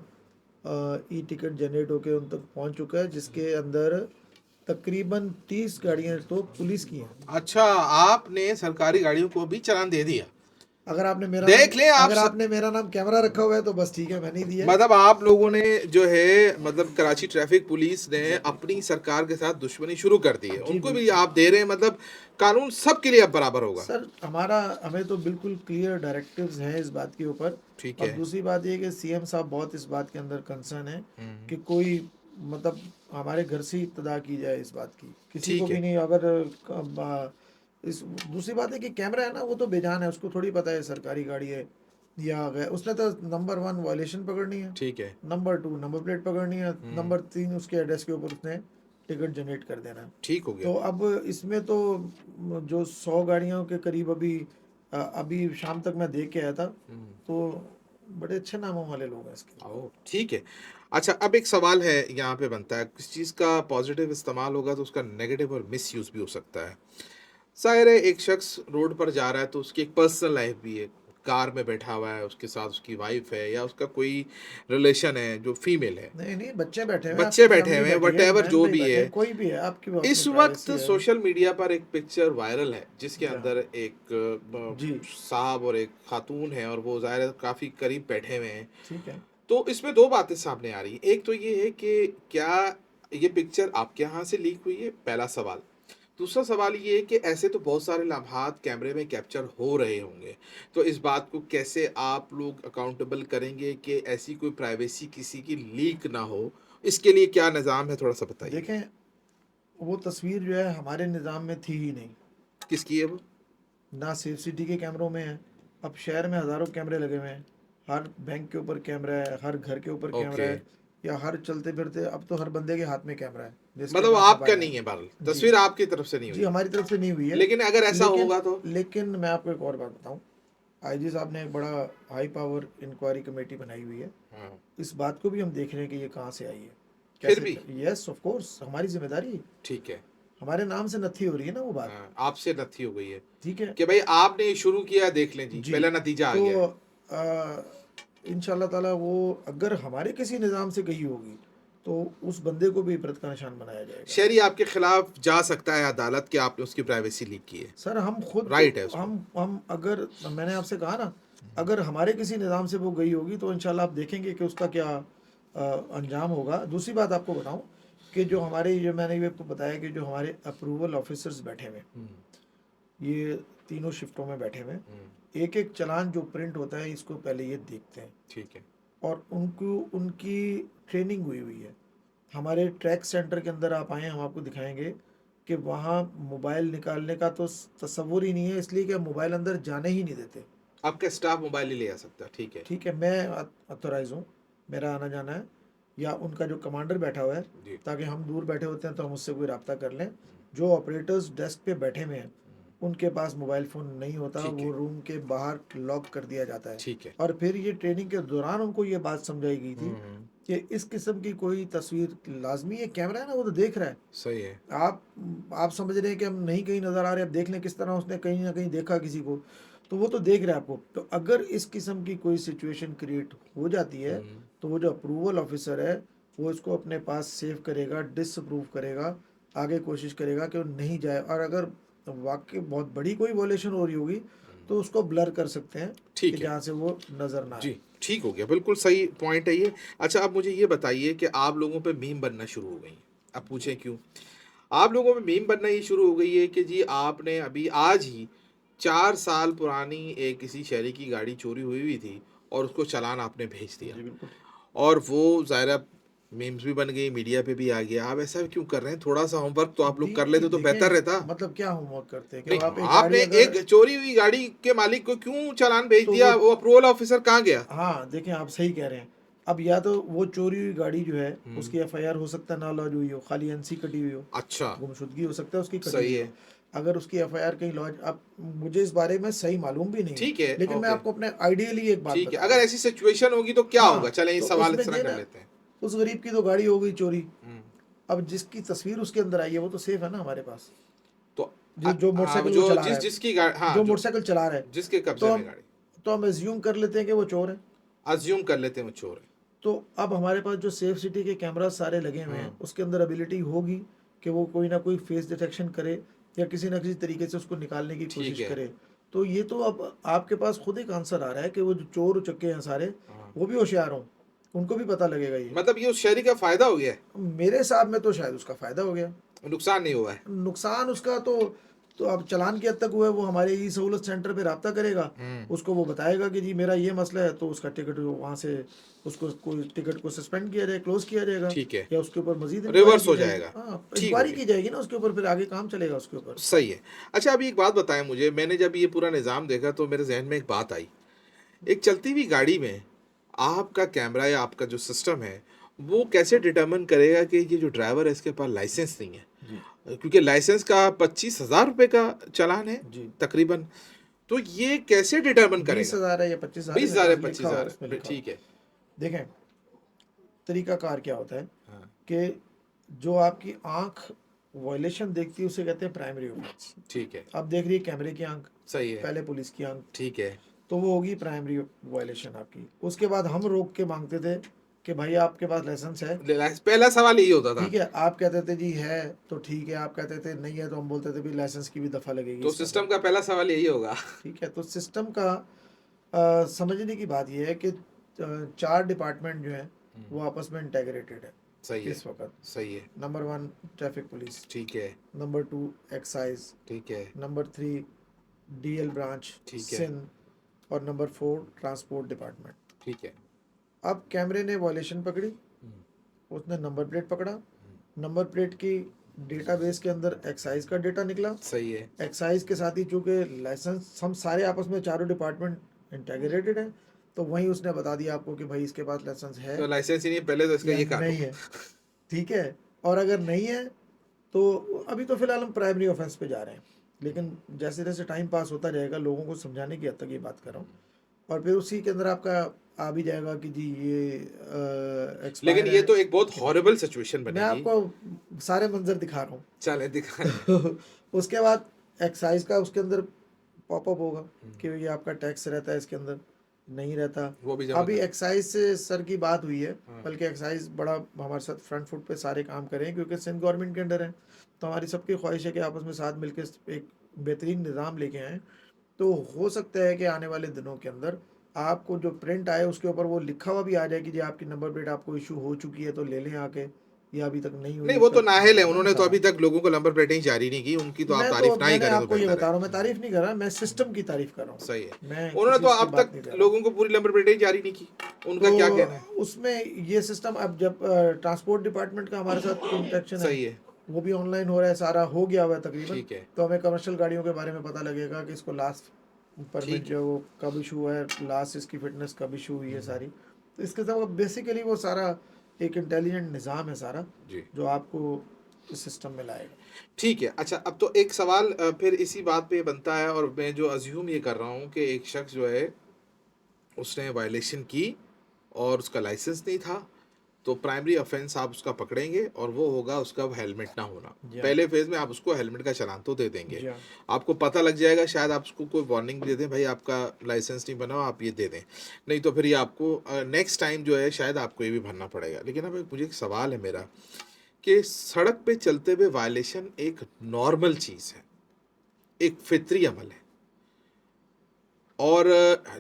Speaker 2: ई टिकट जनरेट होकर उन तक पहुंच चुका है, जिसके अंदर तकरीबन 30 गाड़ियां तो पुलिस की हैं।
Speaker 1: अच्छा, आपने सरकारी गाड़ियों को भी चालान दे दिया?
Speaker 2: अगर आपने मेरा
Speaker 1: देख लें आप
Speaker 2: अगर आपने मेरा नाम कैमरा रखा हुआ है तो बस ठीक है, मैं नहीं दिया।
Speaker 1: मतलब आप लोगों ने जो है, मतलब कराची ट्रैफिक पुलिस ने अपनी सरकार के साथ दुश्मनी शुरू कर दी है, उनको भी आप दे रहे हैं। मतलब कानून सबके लिए अब बराबर होगा।
Speaker 2: सर हमें तो बिल्कुल क्लियर डायरेक्टिव्स हैं इस बात के ऊपर।
Speaker 1: ठीक
Speaker 2: और
Speaker 1: है।
Speaker 2: दूसरी बात ये कि सीएम साहब बहुत इस बात के अंदर कंसर्न है कि कोई मतलब हमारे घर से ही इब्तदा की जाए इस बात की, किसी
Speaker 1: ठीक
Speaker 2: को भी
Speaker 1: है।
Speaker 2: नहीं। अगर इस दूसरी बात है कि कैमरा है ना, वो तो बेजान है, उसको थोड़ी पता है सरकारी गाड़ी है या गए। उसने तो नंबर 1 वायलेशन पकड़नी है,
Speaker 1: ठीक है।
Speaker 2: नंबर 2 नंबर प्लेट पकड़नी है, नंबर 3 उसके एड्रेस के ऊपर उसने टिकट जनरेट कर देना है।
Speaker 1: ठीक हो
Speaker 2: तो
Speaker 1: गया।
Speaker 2: अब इसमें तो जो 100 गाड़ियों के करीब अभी शाम तक मैं देख के आया था, तो बड़े अच्छे नामों वाले लोग हैं इसके।
Speaker 1: ओह ठीक है। अच्छा, अब एक सवाल है यहाँ पे बनता है, किस चीज़ का पॉजिटिव इस्तेमाल होगा तो उसका नेगेटिव और मिस यूज़ भी हो सकता है। ज़ाहिर है एक शख्स रोड पर जा रहा है तो उसकी एक पर्सनल लाइफ भी है, कार में बैठा हुआ है, उसके साथ उसकी वाइफ है या उसका कोई रिलेशन है जो फीमेल है,
Speaker 2: नहीं नहीं, बच्चे बैठे हुए हैं,
Speaker 1: बच्चे
Speaker 2: आपकी
Speaker 1: बैठे
Speaker 2: फैमिली
Speaker 1: हुए हैं,
Speaker 2: बैठी
Speaker 1: वट
Speaker 2: है,
Speaker 1: एवर
Speaker 2: बहन
Speaker 1: जो
Speaker 2: भाई
Speaker 1: भी
Speaker 2: बैठे
Speaker 1: है।
Speaker 2: हैं, कोई भी है, आपकी वो अपनी
Speaker 1: इस वक्त
Speaker 2: प्राइवेसी है।
Speaker 1: सोशल मीडिया पर एक पिक्चर वायरल है जिसके
Speaker 2: क्या?
Speaker 1: अंदर एक
Speaker 2: जी।
Speaker 1: साहब और एक खातून है और वो ज़ाहिर है काफ़ी करीब बैठे हुए हैं।
Speaker 2: ठीक है।
Speaker 1: तो इसमें दो बातें सामने आ रही हैं। एक तो ये है कि क्या ये पिक्चर आपके यहाँ से लीक हुई है, पहला सवाल। दूसरा सवाल ये है कि ऐसे तो बहुत सारे लम्हात कैमरे में कैप्चर हो रहे होंगे, तो इस बात को कैसे आप लोग अकाउंटेबल करेंगे कि ऐसी कोई प्राइवेसी किसी की लीक ना हो? इसके लिए क्या निज़ाम है, थोड़ा सा बताइए।
Speaker 2: देखें, वो तस्वीर जो है हमारे निज़ाम में थी ही नहीं,
Speaker 1: किसकी है वो?
Speaker 2: ना सेफ सिटी के कैमरों में है। अब शहर में हज़ारों कैमरे लगे हुए हैं, हर बैंक के ऊपर कैमरा है, हर घर के ऊपर कैमरा
Speaker 1: ओके,
Speaker 2: है, या हर चलते फिरते अब तो हर बंदे के हाथ में कैमरा है जिसके
Speaker 1: मतलब
Speaker 2: पास
Speaker 1: आपका
Speaker 2: मोबाइल है।
Speaker 1: नहीं है, बहरहाल
Speaker 2: जी।
Speaker 1: तस्वीर आपकी तरफ से नहीं
Speaker 2: जी,
Speaker 1: हुई है,
Speaker 2: हमारी तरफ से नहीं हुई है।
Speaker 1: लेकिन अगर ऐसा
Speaker 2: लेकिन
Speaker 1: होगा तो?
Speaker 2: लेकिन मैं आपको एक और बात बताऊं, आईजी साहब ने एक बड़ा हाई पावर इंक्वायरी कमेटी बनाई हुई है।
Speaker 1: हाँ,
Speaker 2: इस बात को भी हम देख रहे हैं कि ये कहाँ से आई है,
Speaker 1: फिर
Speaker 2: कैसे।
Speaker 1: भी
Speaker 2: यस ऑफ कोर्स, हमारी जिम्मेदारी है।
Speaker 1: ठीक है।
Speaker 2: हमारे नाम से नथी हो रही है ना वो बात।
Speaker 1: हाँ, आपसे नथी हो गई है
Speaker 2: ठीक है।
Speaker 1: कि भाई आपने ये शुरू किया, देख लें जी,
Speaker 2: जी।
Speaker 1: पहला नतीजा आ
Speaker 2: तो
Speaker 1: गया है।
Speaker 2: इंशाल्लाह ताला वो अगर हमारे किसी निज़ाम से गई होगी तो उस बंदे को भी इबरत का निशान बनाया जाएगा।
Speaker 1: शहरी आपके खिलाफ जा सकता है अदालत कि आपने उसकी प्राइवेसी लीक की है,
Speaker 2: सर हम खुद
Speaker 1: राइट है उसको।
Speaker 2: हम अगर, मैंने आपसे कहा ना, अगर हमारे किसी निज़ाम से वो गई होगी तो इंशाल्लाह आप देखेंगे कि उसका क्या अंजाम होगा। दूसरी बात आपको बताऊं कि जो हमारे, ये मैंने भी आपको बताया कि जो हमारे अप्रूवल ऑफिसर्स बैठे हुए हैं, ये तीनों शिफ्टों में बैठे हुए हैं, एक एक चालान जो प्रिंट होता है इसको पहले ये देखते हैं,
Speaker 1: ठीक है।
Speaker 2: और उनको उनकी ट्रेनिंग हुई हुई है। हमारे ट्रैक सेंटर के अंदर आप आएँ, हम आपको दिखाएंगे कि वहाँ मोबाइल निकालने का तो तस्वुर ही नहीं है, इसलिए कि हम मोबाइल अंदर जाने ही नहीं देते।
Speaker 1: आपका स्टाफ मोबाइल ही ले आ सकता है, ठीक है।
Speaker 2: ठीक है, मैं अथोराइज हूँ, मेरा आना जाना है, या उनका जो कमांडर बैठा हुआ है,
Speaker 1: जी।
Speaker 2: ताकि हम दूर बैठे होते हैं तो हम उससे कोई रब्ता कर लें। जो ऑपरेटर्स डेस्क पे बैठे हुए हैं उनके पास मोबाइल फ़ोन नहीं होता,
Speaker 1: ठीक है।
Speaker 2: वो रूम के बाहर लॉक कर दिया जाता है।
Speaker 1: ठीक है।
Speaker 2: और फिर ये ट्रेनिंग के दौरान उनको ये बात समझाई गई थी कि इस किस्म की कोई तस्वीर लाजमी है, कैमरा है ना वो तो देख रहा है।
Speaker 1: सही है।
Speaker 2: आप समझ रहे हैं कि हम नहीं कहीं नज़र आ रहे, अब देख लें किस तरह उसने कहीं ना कहीं देखा किसी को, तो वो तो देख रहा है आपको। तो अगर इस किस्म की कोई सिचुएशन क्रिएट हो जाती है तो वो जो अप्रूवल ऑफिसर है वो इसको अपने पास सेव करेगा, डिसअप्रूव करेगा, आगे कोशिश करेगा कि वो नहीं जाए। और अगर वाकई बहुत बड़ी कोई वॉलेशन हो रही होगी तो उसको ब्लर कर सकते हैं कि
Speaker 1: ठीक है
Speaker 2: जहाँ से वो नज़र ना आए।
Speaker 1: जी, ठीक हो गया, बिल्कुल सही पॉइंट है ये। अच्छा, अब मुझे ये बताइए कि आप लोगों पे मीम बनना शुरू हो गई हैं। अब पूछें क्यों? आप लोगों में मीम बनना ये शुरू हो गई है कि जी आपने अभी आज ही 4 साल पुरानी एक किसी शहरी की गाड़ी चोरी हुई हुई थी और उसको चालान आपने भेज दिया,
Speaker 2: जी बिल्कुल।
Speaker 1: और वो ज़ाहिर मीम्स भी बन गई, मीडिया पे भी आ गया। आप ऐसा क्यों कर रहे हैं? थोड़ा सा होमवर्क तो आप लोग कर लेते तो बेहतर रहता।
Speaker 2: मतलब क्या होमवर्क करते हैं कि
Speaker 1: नहीं,
Speaker 2: आप एक
Speaker 1: आपने
Speaker 2: गाड़ी अगर,
Speaker 1: एक चोरी हुई गाड़ी के मालिक को क्यों चालान भेज
Speaker 2: तो
Speaker 1: दिया? वो अप्रूवल ऑफिसर कहाँ गया?
Speaker 2: हाँ देखें, आप सही कह रहे हैं। अब या तो वो चोरी हुई गाड़ी जो है उसकी एफआईआर हो सकता है ना लॉज हुई हो, खाली एनसी कटी हुई हो,
Speaker 1: अच्छा,
Speaker 2: गुमशुदगी हो सकता है उसकी कटी
Speaker 1: सही
Speaker 2: हुई
Speaker 1: है।
Speaker 2: हो। अगर उसकी एफआईआर कहीं लॉज, अब मुझे इस बारे में सही मालूम भी नहीं है,
Speaker 1: ठीक है,
Speaker 2: लेकिन मैं
Speaker 1: ओके,
Speaker 2: आपको अपने आइडियली एक बात
Speaker 1: ठीक है।
Speaker 2: बता
Speaker 1: अगर
Speaker 2: रहा हूँ।
Speaker 1: ऐसी सिचुएशन होगी तो क्या होगा?
Speaker 2: हाँ,
Speaker 1: चलें
Speaker 2: तो
Speaker 1: इस सवाल
Speaker 2: उसमें
Speaker 1: इस तरह
Speaker 2: ये
Speaker 1: कर
Speaker 2: ना,
Speaker 1: लेते हैं।
Speaker 2: उस गरीब की तो गाड़ी हो गई चोरी,
Speaker 1: हम्म,
Speaker 2: अब जिसकी तस्वीर उसके अंदर आई है वो तो सेफ है ना हमारे पास,
Speaker 1: तो
Speaker 2: जो
Speaker 1: हाँ,
Speaker 2: मोटरसाइकिल वो
Speaker 1: जो
Speaker 2: चला रहा है,
Speaker 1: जिसकी गाड़ी, हाँ,
Speaker 2: जो
Speaker 1: जो
Speaker 2: मोटरसाइकिल चला रहा है,
Speaker 1: जिसके
Speaker 2: तो
Speaker 1: कब्जे में
Speaker 2: हम
Speaker 1: गाड़ी,
Speaker 2: तो हम एज्यूम कर लेते हैं कि वो चोर है।
Speaker 1: अज्यूम कर लेते हैं वो चोर है।
Speaker 2: तो अब हमारे पास जो सेफ सिटी के कैमरा सारे लगे हुए हैं उसके अंदर एबिलिटी होगी कि वो कोई ना कोई फेस डिटेक्शन करे या किसी ना किसी तरीके से उसको निकालने की
Speaker 1: ठीक
Speaker 2: कोशिश
Speaker 1: है।
Speaker 2: करे। तो ये तो अब आपके पास खुद एक आंसर आ रहा है कि वो जो चोर उचक्के हैं सारे,
Speaker 1: हाँ।
Speaker 2: वो भी होशियार हों, उनको भी पता लगेगा ये।
Speaker 1: मतलब ये उस शहरी का फायदा हो गया है,
Speaker 2: मेरे हिसाब में तो शायद उसका फ़ायदा हो गया।
Speaker 1: नुकसान नहीं हुआ है।
Speaker 2: नुकसान उसका तो अब चालान की हद तक हुआ है, वो हमारे ई सहूलत सेंटर पे रब्ता करेगा, उसको वो बताएगा कि जी मेरा ये मसला है, तो उसका टिकट वहाँ से उसको कोई टिकट को सस्पेंड किया जाए, क्लोज किया जाएगा,
Speaker 1: ठीक है,
Speaker 2: या उसके ऊपर मजीद इंक्वायरी
Speaker 1: रिवर्स
Speaker 2: की
Speaker 1: हो
Speaker 2: जाएगी।
Speaker 1: जाएगा।
Speaker 2: हाँ,
Speaker 1: ठीक हो
Speaker 2: इंक्वायरी
Speaker 1: गया,
Speaker 2: की जाएगी ना उसके ऊपर, फिर आगे काम चलेगा उसके ऊपर।
Speaker 1: सही है। अच्छा, अभी एक बात बताएं मुझे, मैंने जब ये पूरा निज़ाम देखा तो मेरे जहन में एक बात आई। एक चलती हुई गाड़ी में आपका कैमरा या आपका जो सिस्टम है वो कैसे डिटरमिन करेगा कि ये जो ड्राइवर है इसके पास लाइसेंस नहीं है?
Speaker 2: जी
Speaker 1: क्योंकि लाइसेंस का 25,000 रुपये का चालान है
Speaker 2: जी
Speaker 1: तकरीबन, तो ये कैसे डिटरमिन करेगा?
Speaker 2: 20,000 है या 25,000 है,
Speaker 1: 20,000
Speaker 2: मेरे
Speaker 1: है,
Speaker 2: पास लिखा हुआ
Speaker 1: 25,000
Speaker 2: है, उसमें
Speaker 1: है,
Speaker 2: लिखा हुआ
Speaker 1: ठीक है।
Speaker 2: देखें तरीकाकार क्या होता है
Speaker 1: हाँ,
Speaker 2: कि जो आपकी आंख वॉयलेशन देखती है उसे कहते हैं प्राइमरी ऑफेंस।
Speaker 1: ठीक है,
Speaker 2: अब देख रही है कैमरे की आंख,
Speaker 1: सही है,
Speaker 2: पहले पुलिस की आंख,
Speaker 1: ठीक है,
Speaker 2: तो वो होगी प्राइमरी वॉयलेशन आपकी। उसके बाद हम रोक के मांगते थे कि भाई आपके पास लाइसेंस है,
Speaker 1: पहला सवाल यही होता था।
Speaker 2: ठीक है, आप कहते थे जी है तो ठीक है, आप कहते थे नहीं है तो हम बोलते थे भी लाइसेंस की भी दफ़ा लगेगी
Speaker 1: तो
Speaker 2: इसका
Speaker 1: सिस्टम
Speaker 2: तो।
Speaker 1: का पहला सवाल यही होगा।
Speaker 2: ठीक है, तो सिस्टम का समझने की बात यह है कि चार डिपार्टमेंट जो हैं वो आपस में इंटेग्रेटेड है
Speaker 1: सही है,
Speaker 2: इस वक्त।
Speaker 1: सही है,
Speaker 2: नंबर 1 ट्रैफिक पुलिस,
Speaker 1: ठीक है,
Speaker 2: नंबर 2 एक्साइज,
Speaker 1: ठीक है,
Speaker 2: नंबर 3 डीएल ब्रांच
Speaker 1: ठीक है,
Speaker 2: सिंध, और नंबर 4 ट्रांसपोर्ट डिपार्टमेंट।
Speaker 1: ठीक है।
Speaker 2: अब कैमरे ने वॉयलेशन पकड़ी, उसने नंबर प्लेट पकड़ा, नंबर प्लेट की डेटाबेस के अंदर एक्साइज का डेटा निकला,
Speaker 1: सही है,
Speaker 2: एक्साइज के साथ ही चूंकि लाइसेंस हम सारे आपस में चारों डिपार्टमेंट इंटेग्रेटेड हैं, तो वहीं उसने बता दिया आपको कि भाई इसके पास लाइसेंस है
Speaker 1: तो लाइसेंस ही नहीं पहले तो इसका
Speaker 2: या
Speaker 1: ये काटो।
Speaker 2: नहीं है। ठीक है, और अगर नहीं है तो अभी तो फिलहाल हम प्राइमरी ऑफेंस पे जा रहे हैं, लेकिन जैसे जैसे टाइम पास होता जाएगा लोगों को समझाने की हद तक ये बात कर रहा हूँ, और फिर उसी के अंदर आपका आ भी जाएगा कि जी ये
Speaker 1: लेकिन
Speaker 2: एक्सपायर
Speaker 1: ये
Speaker 2: है
Speaker 1: तो एक बहुत
Speaker 2: कि नहीं।
Speaker 1: हॉरिबल सिचुएशन
Speaker 2: मैं
Speaker 1: बनेगी।
Speaker 2: आपको सारे मंजर दिखा रहा हूँ।
Speaker 1: चले दिखा।
Speaker 2: उसके बाद एक्साइज का उसके अंदर पॉपअप होगा कि ये आपका टैक्स रहता है इसके अंदर, नहीं रहता।
Speaker 1: वो भी जमा
Speaker 2: अभी
Speaker 1: कर।
Speaker 2: एक्साइज से सर की बात हुई है,
Speaker 1: हाँ।
Speaker 2: बल्कि एक्साइज बड़ा हमारे साथ फ्रंट फुट पे सारे काम करें क्योंकि सिंध गवर्नमेंट के अंडर है, तो हमारी सबकी ख्वाहिश है कि आपस में साथ मिलकर एक बेहतरीन निज़ाम लेके आएँ। तो हो सकता है कि आने वाले दिनों के अंदर आपको जो प्रिंट आए उसके ऊपर वो लिखा हुआ भी आ जाए कि जी आपकी नंबर प्लेट आपको इशू हो चुकी है तो ले लें आके, या अभी तक नहीं हुई
Speaker 1: नहीं, वो
Speaker 2: उसका
Speaker 1: तो नाहिल है,
Speaker 2: बताना
Speaker 1: उन्होंने तो
Speaker 2: बता
Speaker 1: अभी
Speaker 2: रहा
Speaker 1: तक लोगों को नंबर प्लेटें जारी नहीं की, उनकी तो
Speaker 2: हूँ।
Speaker 1: आप
Speaker 2: मैं तो
Speaker 1: तारीफ ना ही
Speaker 2: मैंने
Speaker 1: करें तो
Speaker 2: आपको ये
Speaker 1: बेहतर
Speaker 2: बता
Speaker 1: है।
Speaker 2: रहा हूँ, मैं तारीफ नहीं कर रहा, मैं सिस्टम की तारीफ कर रहा हूँ,
Speaker 1: सही है।
Speaker 2: मैं
Speaker 1: उन्होंने
Speaker 2: किसी
Speaker 1: तो
Speaker 2: उसकी
Speaker 1: अब
Speaker 2: बात नहीं
Speaker 1: तक
Speaker 2: कर रहा।
Speaker 1: लोगों को पूरी नंबर प्लेटें जारी नहीं की, उनका क्या कहना है?
Speaker 2: तो उसमें ये सिस्टम अब जब ट्रांसपोर्ट डिपार्टमेंट का हमारे साथ इंटरेक्शन है,
Speaker 1: सही है,
Speaker 2: वो भी ऑनलाइन हो रहा है, सारा हो गया हुआ है तकरीबन,
Speaker 1: ठीक है,
Speaker 2: तो हमें कमर्शियल गाड़ियों के बारे में पता लगेगा कि इसको लास्ट परमिट
Speaker 1: ठीक है।
Speaker 2: जो है वो कब इशू हुआ है, लास्ट इसकी फिटनेस कब इशू हुई है सारी। तो इसके साथ बेसिकली वो सारा एक इंटेलिजेंट निज़ाम है सारा,
Speaker 1: जी,
Speaker 2: जो आपको इस सिस्टम में लाएगा।
Speaker 1: ठीक है। अच्छा, अब तो एक सवाल फिर इसी बात पे बनता है, और मैं जो अज्यूम ये कर रहा हूँ कि एक शख्स जो है उसने वायलेशन की और उसका लाइसेंस नहीं था, तो प्राइमरी ऑफेंस आप उसका पकड़ेंगे और वो होगा उसका हेलमेट ना होना।
Speaker 2: जी हाँ,
Speaker 1: पहले फेज में आप उसको हेलमेट का चालान तो दे देंगे,
Speaker 2: जी हाँ,
Speaker 1: आपको पता लग जाएगा, शायद आप उसको कोई वार्निंग भी दे दें, भाई आपका लाइसेंस नहीं बना, आप ये दे दें, नहीं तो फिर ये आपको नेक्स्ट टाइम जो है शायद आपको ये भी भरना पड़ेगा। लेकिन अब मुझे एक सवाल है मेरा कि सड़क पे चलते हुए वायलेशन एक नॉर्मल चीज़ है, एक फितरी अमल है, और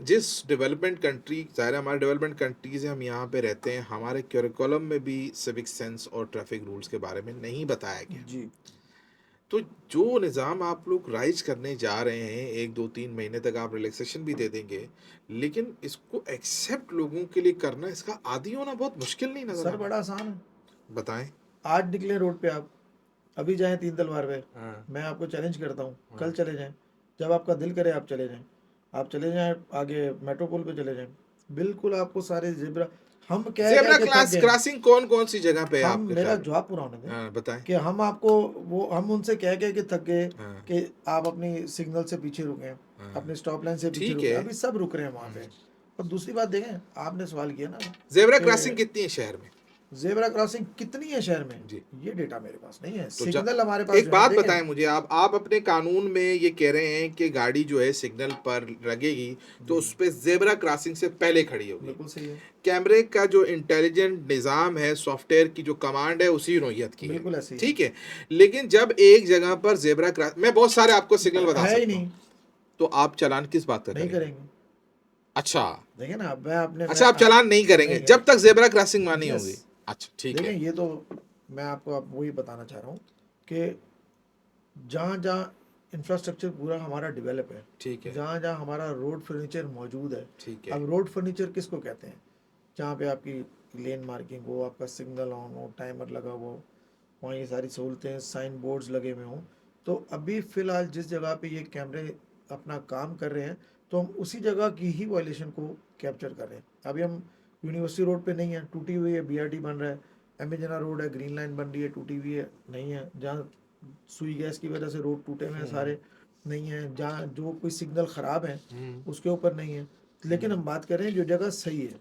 Speaker 1: जिस डेवलपमेंट कंट्री, ज़ाहिर है हमारे डेवलपमेंट कंट्रीज़ हैं, हम यहाँ पे रहते हैं, हमारे करिकुलम में भी सिविक सेंस और ट्रैफिक रूल्स के बारे में नहीं बताया गया।
Speaker 2: जी
Speaker 1: तो जो निज़ाम आप लोग राइज करने जा रहे हैं, 1 2 3 महीने तक आप रिलैक्सेशन भी दे देंगे, लेकिन इसको एक्सेप्ट लोगों के लिए करना, इसका आदी होना बहुत मुश्किल नहीं नज़र आ
Speaker 2: सर
Speaker 1: रहा?
Speaker 2: बड़ा आसान है।
Speaker 1: बताएं।
Speaker 2: आज निकले रोड पे आप, अभी जाएं 3 तलवार पे,
Speaker 1: हाँ,
Speaker 2: मैं आपको चैलेंज करता हूँ, कल
Speaker 1: हाँ,
Speaker 2: चले जाएं, जब आपका दिल करे आप चले जाएं, आप चले जाएं आगे मेट्रोपोल पे चले जाएं, बिल्कुल आपको सारे जिब्रा, हम कह
Speaker 1: जेब्रा
Speaker 2: के थक
Speaker 1: क्लास
Speaker 2: गए।
Speaker 1: क्रॉसिंग कौन कौन सी जगह पे है
Speaker 2: हम
Speaker 1: आपके
Speaker 2: मेरा
Speaker 1: ख्याल में?
Speaker 2: जवाब पूरा होने दें
Speaker 1: हाँ, बताएं।
Speaker 2: कि हम आपको वो हम उनसे कह के थक गए
Speaker 1: हाँ,
Speaker 2: कि आप अपनी सिग्नल से पीछे रुके,
Speaker 1: हाँ,
Speaker 2: अपनी स्टॉप लाइन से पीछे
Speaker 1: ठीक
Speaker 2: रुके,
Speaker 1: है।
Speaker 2: अभी सब रुक रहे हैं वहाँ पे। और दूसरी बात देखें, आपने सवाल किया ना
Speaker 1: जेब्रा
Speaker 2: कि
Speaker 1: क्रॉसिंग कितनी है शहर में?
Speaker 2: जेब्रा क्रॉसिंग कितनी है शहर में,
Speaker 1: जी,
Speaker 2: ये डेटा मेरे पास नहीं है,
Speaker 1: तो
Speaker 2: सिग्नल हमारे पास
Speaker 1: एक
Speaker 2: जो है
Speaker 1: बात
Speaker 2: देखें।
Speaker 1: बताएं मुझे, आप अपने कानून में ये कह रहे हैं कि गाड़ी जो है सिग्नल पर लगेगी तो उस पे जेब्रा क्रॉसिंग से पहले खड़ी होगी।
Speaker 2: बिल्कुल सही है,
Speaker 1: कैमरे का जो इंटेलिजेंट निज़ाम है, सॉफ्टवेयर की जो कमांड है, उसी नौइयत की है,
Speaker 2: बिल्कुल ऐसे ही
Speaker 1: ठीक है। लेकिन जब एक जगह पर जेब्रा क्रॉस, मैं बहुत सारे आपको सिग्नल बता
Speaker 2: है ही
Speaker 1: सकता हूँ,
Speaker 2: नहीं,
Speaker 1: तो आप चालान किस बात का
Speaker 2: नहीं
Speaker 1: करेंगे?
Speaker 2: करेंगे।
Speaker 1: अच्छा,
Speaker 2: देखें ना, मैं आपने
Speaker 1: अच्छा, आप चालान नहीं करेंगे
Speaker 2: नहीं
Speaker 1: जब तक जेब्रा क्रॉसिंग मानी
Speaker 2: यस,
Speaker 1: होगी। अच्छा, ठीक
Speaker 2: देखें
Speaker 1: है,
Speaker 2: ये तो मैं आपको अब वही बताना चाह रहा हूँ कि जहाँ जहाँ इंफ्रास्ट्रक्चर पूरा हमारा डेवलप है,
Speaker 1: ठीक है,
Speaker 2: जहाँ जहाँ हमारा रोड फर्नीचर मौजूद है।
Speaker 1: ठीक है,
Speaker 2: अब रोड फर्नीचर किसको कहते हैं? जहाँ पे आपकी लेन मार्किंग हो, आपका सिग्नल ऑन हो, टाइमर लगा हो, वहाँ ये सारी सहूलतें, साइन बोर्ड्स लगे हुए हों। तो अभी फ़िलहाल जिस जगह पे ये कैमरे अपना काम कर रहे हैं, तो हम उसी जगह की ही वायलेशन को कैप्चर कर रहे हैं। अभी हम यूनिवर्सिटी रोड पे नहीं है, टूटी हुई है, बीआरटी बन रहा है। एमेजना रोड है, ग्रीन लाइन बन रही है, टूटी हुई है, नहीं है। जहाँ सुई गैस की वजह से रोड टूटे हुए हैं सारे, नहीं है। जहाँ जो कोई सिग्नल ख़राब है उसके ऊपर नहीं है। लेकिन हम बात कर रहे हैं जो जगह सही है,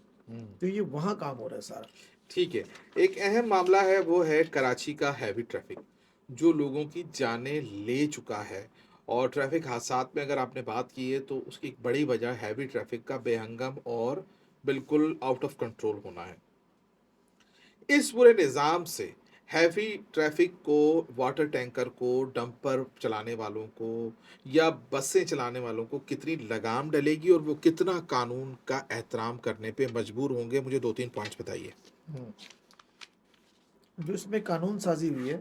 Speaker 2: तो ये वहाँ काम हो रहा है सारा।
Speaker 1: ठीक है। एक अहम मामला है, वो है कराची का हैवी ट्रैफिक, जो लोगों की जानें ले चुका है। और ट्रैफिक हादसात में अगर आपने बात की है तो उसकी एक बड़ी वजह हैवी ट्रैफिक का बेहंगम और बिल्कुल आउट ऑफ कंट्रोल होना है। इस पूरे निज़ाम से हैवी ट्रैफिक को, वाटर टैंकर को, डंपर चलाने वालों को या बसें चलाने वालों को कितनी लगाम डलेगी और वो कितना कानून का एहतराम करने पे मजबूर होंगे? मुझे 2-3 पॉइंट्स बताइए।
Speaker 2: जो इसमें कानून साजी हुई है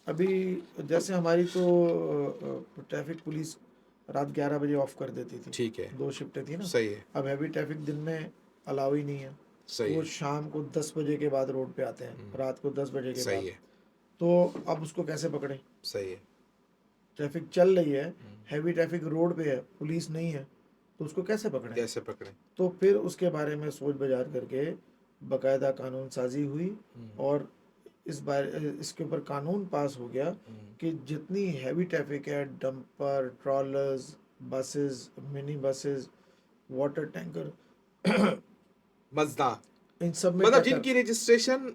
Speaker 2: अभी, जैसे हमारी तो ट्रैफिक पुलिस रात 11 बजे ऑफ कर देती थी,
Speaker 1: ठीक है,
Speaker 2: 2 शिफ्टें थी ना।
Speaker 1: सही है,
Speaker 2: अब हैवी ट्रैफिक दिन में अलाउ ही नहीं है,
Speaker 1: सही
Speaker 2: वो
Speaker 1: है,
Speaker 2: शाम को 10 बजे के बाद रोड पे आते हैं, रात को 10 बजे के बाद।
Speaker 1: सही है,
Speaker 2: तो अब उसको कैसे पकड़े?
Speaker 1: सही है।
Speaker 2: ट्रैफिक चल रही है, हैवी ट्रैफिक रोड पे है, पुलिस नहीं है, तो उसको कैसे पकड़े?
Speaker 1: कैसे पकड़ें?
Speaker 2: तो फिर उसके बारे में सोच विचार करके बाकायदा कानून साजी हुई और इस बार इसके ऊपर कानून पास हो गया कि जितनी हैवी ट्रैफिक है, dumper, trollers, buses, mini buses, water tanker,
Speaker 1: Mazda,
Speaker 2: इन सब में
Speaker 1: मतलब
Speaker 2: ट्रैकर,
Speaker 1: जिनकी रजिस्ट्रेशन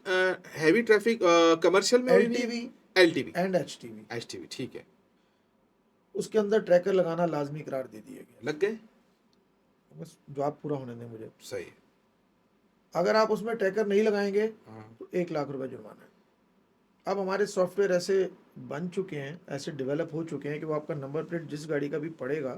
Speaker 1: हैवी ट्रैफिक कमर्शियल में हुई हुई है,
Speaker 2: LTV
Speaker 1: LTV,
Speaker 2: and HTV,
Speaker 1: HTV, ठीक है,
Speaker 2: उसके अंदर ट्रैकर लगाना लाजमी करार दे दिया गया।
Speaker 1: लग गए,
Speaker 2: बस जवाब पूरा होने दें मुझे।
Speaker 1: सही है।
Speaker 2: अगर आप उसमें ट्रैकर नहीं लगाएंगे
Speaker 1: हाँ,
Speaker 2: तो 1 लाख रुपए जुर्माना है। अब हमारे सॉफ्टवेयर ऐसे बन चुके हैं, ऐसे डेवलप हो चुके हैं कि वो आपका नंबर प्लेट जिस गाड़ी का भी पड़ेगा,